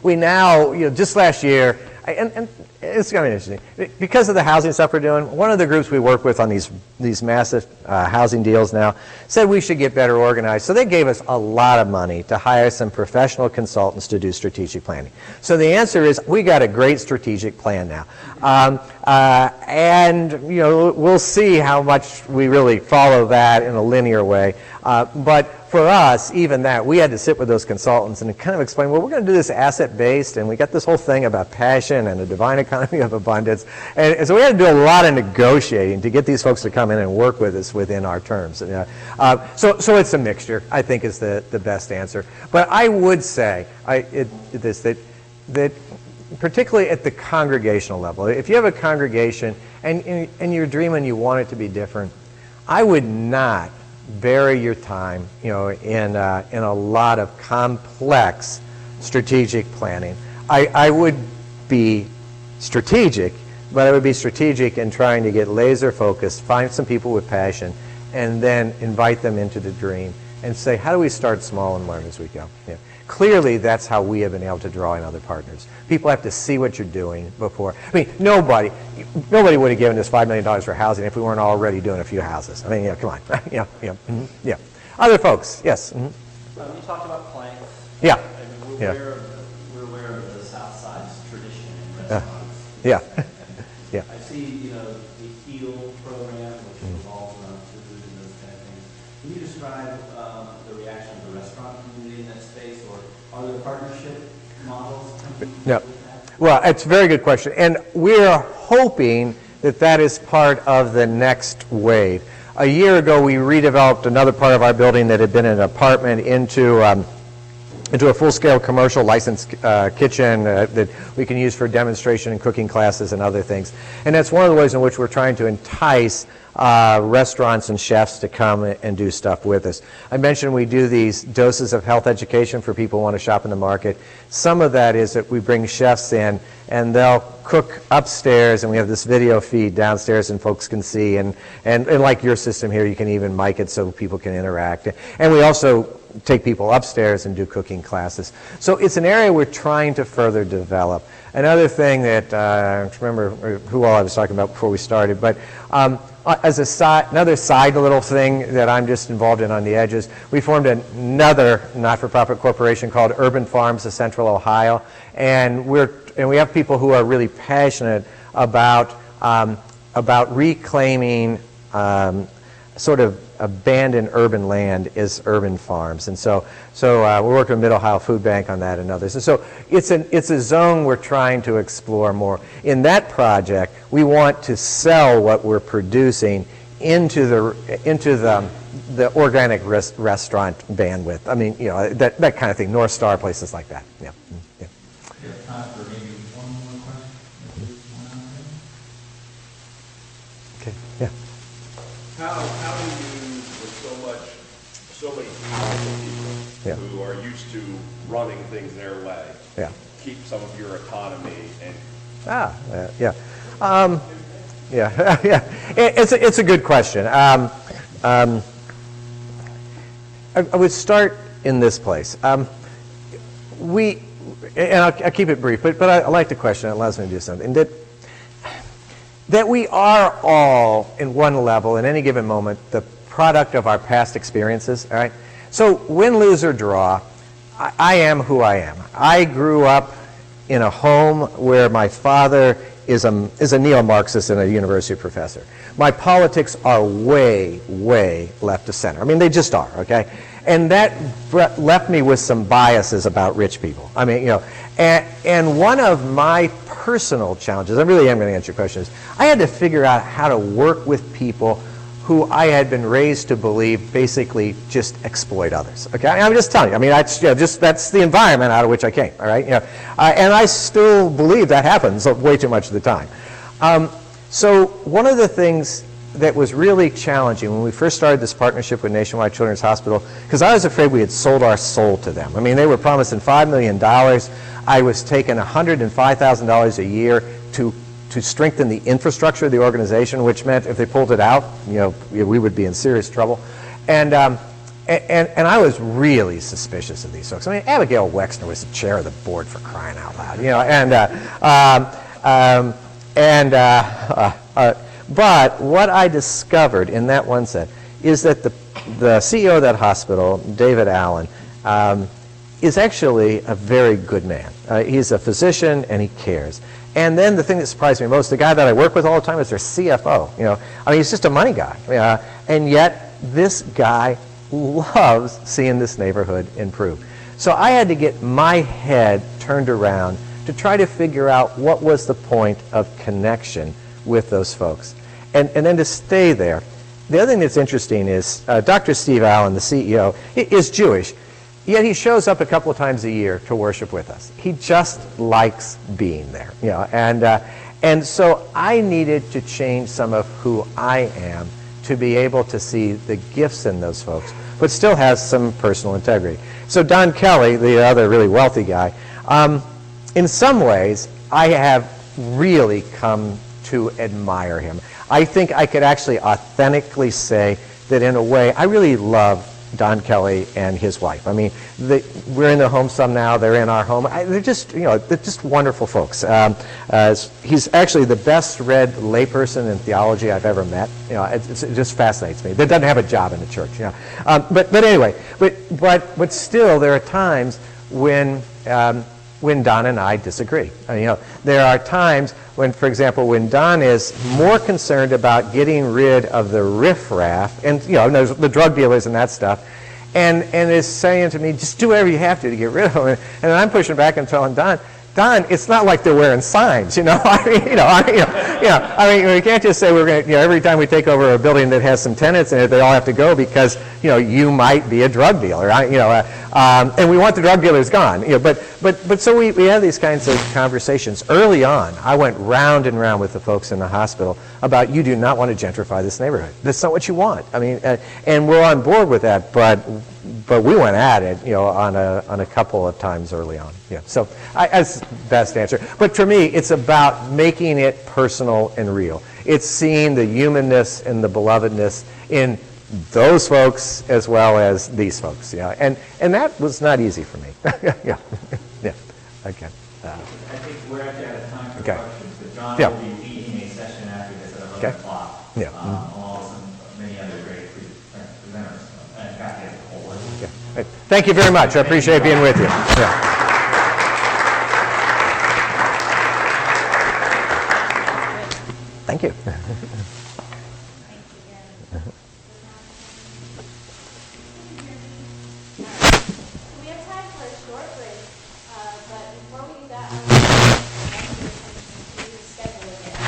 S2: We now, you know, just last year, and it's kind of interesting, because of the housing stuff we're doing, one of the groups we work with on these massive housing deals now said we should get better organized. So they gave us a lot of money to hire some professional consultants to do strategic planning. So the answer is, we got a great strategic plan now. And, you know, we'll see how much we really follow that in a linear way. But for us, even that, we had to sit with those consultants and kind of explain, well, we're going to do this asset-based, and we got this whole thing about passion and a divine economy of abundance. And so we had to do a lot of negotiating to get these folks to come in and work with us within our terms. So it's a mixture, I think, is the best answer. But I would say that particularly at the congregational level, if you have a congregation and you're dreaming you want it to be different, I would not bury your time, you know, in a lot of complex strategic planning. I would be strategic, but I would be strategic in trying to get laser focused, find some people with passion, and then invite them into the dream and say, how do we start small and learn as we go? Yeah. Clearly, that's how we have been able to draw in other partners. People have to see what you're doing before. I mean, nobody would have given us $5 million for housing if we weren't already doing a few houses. I mean, yeah, come on. Yeah. Other folks, yes.
S10: You talked about planks.
S2: Yeah.
S10: I mean, we're aware of the South Side's tradition in restaurants.
S2: Yeah. Yeah.
S10: I see, you know, the HEAL program, which revolves around food and those kind of Can you describe the reaction of the restaurant community in that space, or are there partnership models coming
S2: No.
S10: with that?
S2: Well, it's a very good question. And we're hoping that that is part of the next wave. A year ago, we redeveloped another part of our building that had been an apartment into a full-scale commercial licensed kitchen that we can use for demonstration and cooking classes and other things. And that's one of the ways in which we're trying to entice restaurants and chefs to come and do stuff with us. I mentioned we do these doses of health education for people who want to shop in the market. Some of that is that we bring chefs in and they'll cook upstairs, and we have this video feed downstairs and folks can see, and like your system here, you can even mic it so people can interact. And we also take people upstairs and do cooking classes. So it's an area we're trying to further develop. Another thing that, I don't remember who all I was talking about before we started, but as another side little thing that I'm just involved in on the edges, we formed another not-for-profit corporation called Urban Farms of Central Ohio, and we have people who are really passionate about reclaiming sort of abandoned urban land is urban farms. And so we're working with Mid-Ohio Food Bank on that and others. And so it's a zone we're trying to explore more. In that project, we want to sell what we're producing into the organic restaurant bandwidth. I mean, you know, that kind of thing, North Star, places like that. Yeah. Yeah.
S1: We have time for maybe one more question. If there's one out there.
S2: Okay. Yeah.
S11: How do you, with so many people who are used to running things their way, keep some of your autonomy and?
S2: Yeah. Yeah. It's a good question. I would start in this place. And I'll keep it brief, but I like the question. It allows me to do something. That we are all, in one level, in any given moment, the product of our past experiences, all right? So win, lose, or draw, I am who I am. I grew up in a home where my father is a neo-Marxist and a university professor. My politics are way, way left of center. I mean, they just are, okay? And that left me with some biases about rich people. I mean, you know, and one of my personal challenges, I really am going to answer your question, is I had to figure out how to work with people who I had been raised to believe basically just exploit others. Okay, I'm just telling you. I mean, that's the environment out of which I came. All right, and I still believe that happens way too much of the time. So one of the things that was really challenging when we first started this partnership with Nationwide Children's Hospital, because I was afraid we had sold our soul to them. I mean, they were promising $5 million. I was taking $105,000 a year to strengthen the infrastructure of the organization, which meant if they pulled it out, we would be in serious trouble. And I was really suspicious of these folks. I mean, Abigail Wexner was the chair of the board, for crying out loud, but what I discovered in that one set is that the CEO of that hospital, David Allen, is actually a very good man. He's a physician and he cares. And then the thing that surprised me most, the guy that I work with all the time is their CFO. I mean, he's just a money guy. And yet this guy loves seeing this neighborhood improve. So I had to get my head turned around to try to figure out what was the point of connection with those folks. And then to stay there. The other thing that's interesting is Dr. Steve Allen, the CEO, is Jewish, yet he shows up a couple of times a year to worship with us. He just likes being there. And so I needed to change some of who I am to be able to see the gifts in those folks, but still has some personal integrity. So Don Kelly, the other really wealthy guy, in some ways, I have really come to admire him. I think I could actually authentically say that in a way, I really love Don Kelly and his wife. I mean, we're in their home some now. They're in our home. They're just wonderful folks. He's actually the best read layperson in theology I've ever met. It just fascinates me. That doesn't have a job in the church. But anyway, but still, there are times when Don and I disagree. There are times when, for example, when Don is more concerned about getting rid of the riffraff, and there's the drug dealers and that stuff, and is saying to me, just do whatever you have to get rid of them. And I'm pushing back and telling Don, it's not like they're wearing signs, I mean, we can't just say we're going to, every time we take over a building that has some tenants in it, they all have to go because, you might be a drug dealer, and we want the drug dealers gone, but so we have these kinds of conversations. Early on, I went round and round with the folks in the hospital about, you do not want to gentrify this neighborhood. That's not what you want. I mean, and we're on board with that, but we went at it, on a couple of times early on. Yeah. So that's the best answer. But for me, it's about making it personal and real. It's seeing the humanness and the belovedness in those folks as well as these folks. Yeah. And that was not easy for me. Yeah. Yeah. Okay.
S1: I think we're actually out of time for
S2: Okay.
S1: questions, but John
S2: Yeah.
S1: will be leading a session after this at 11
S2: Okay.
S1: o'clock.
S2: Yeah.
S1: Along with many other great presenters. And faculty as a whole.
S2: Yeah. Right. Thank you very much. I appreciate being with you. Yeah. Thank you.
S3: We have time for a short break, but before we do that, I want to schedule again.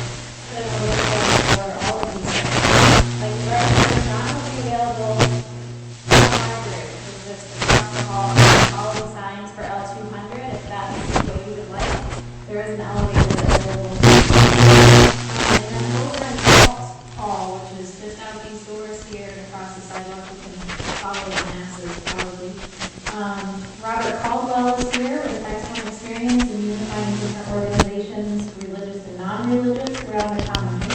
S3: So we're looking for all of these things. Like John will be available in the library, which is just across the hall, all of the signs for L200, if that's what you would like. There is an elevator that's available. And then over in the hall, which is just out these doors here and across the sidewalk, you can follow the masses probably. Robert Caldwell is here with excellent experience in unifying different organizations, religious and non-religious, throughout the common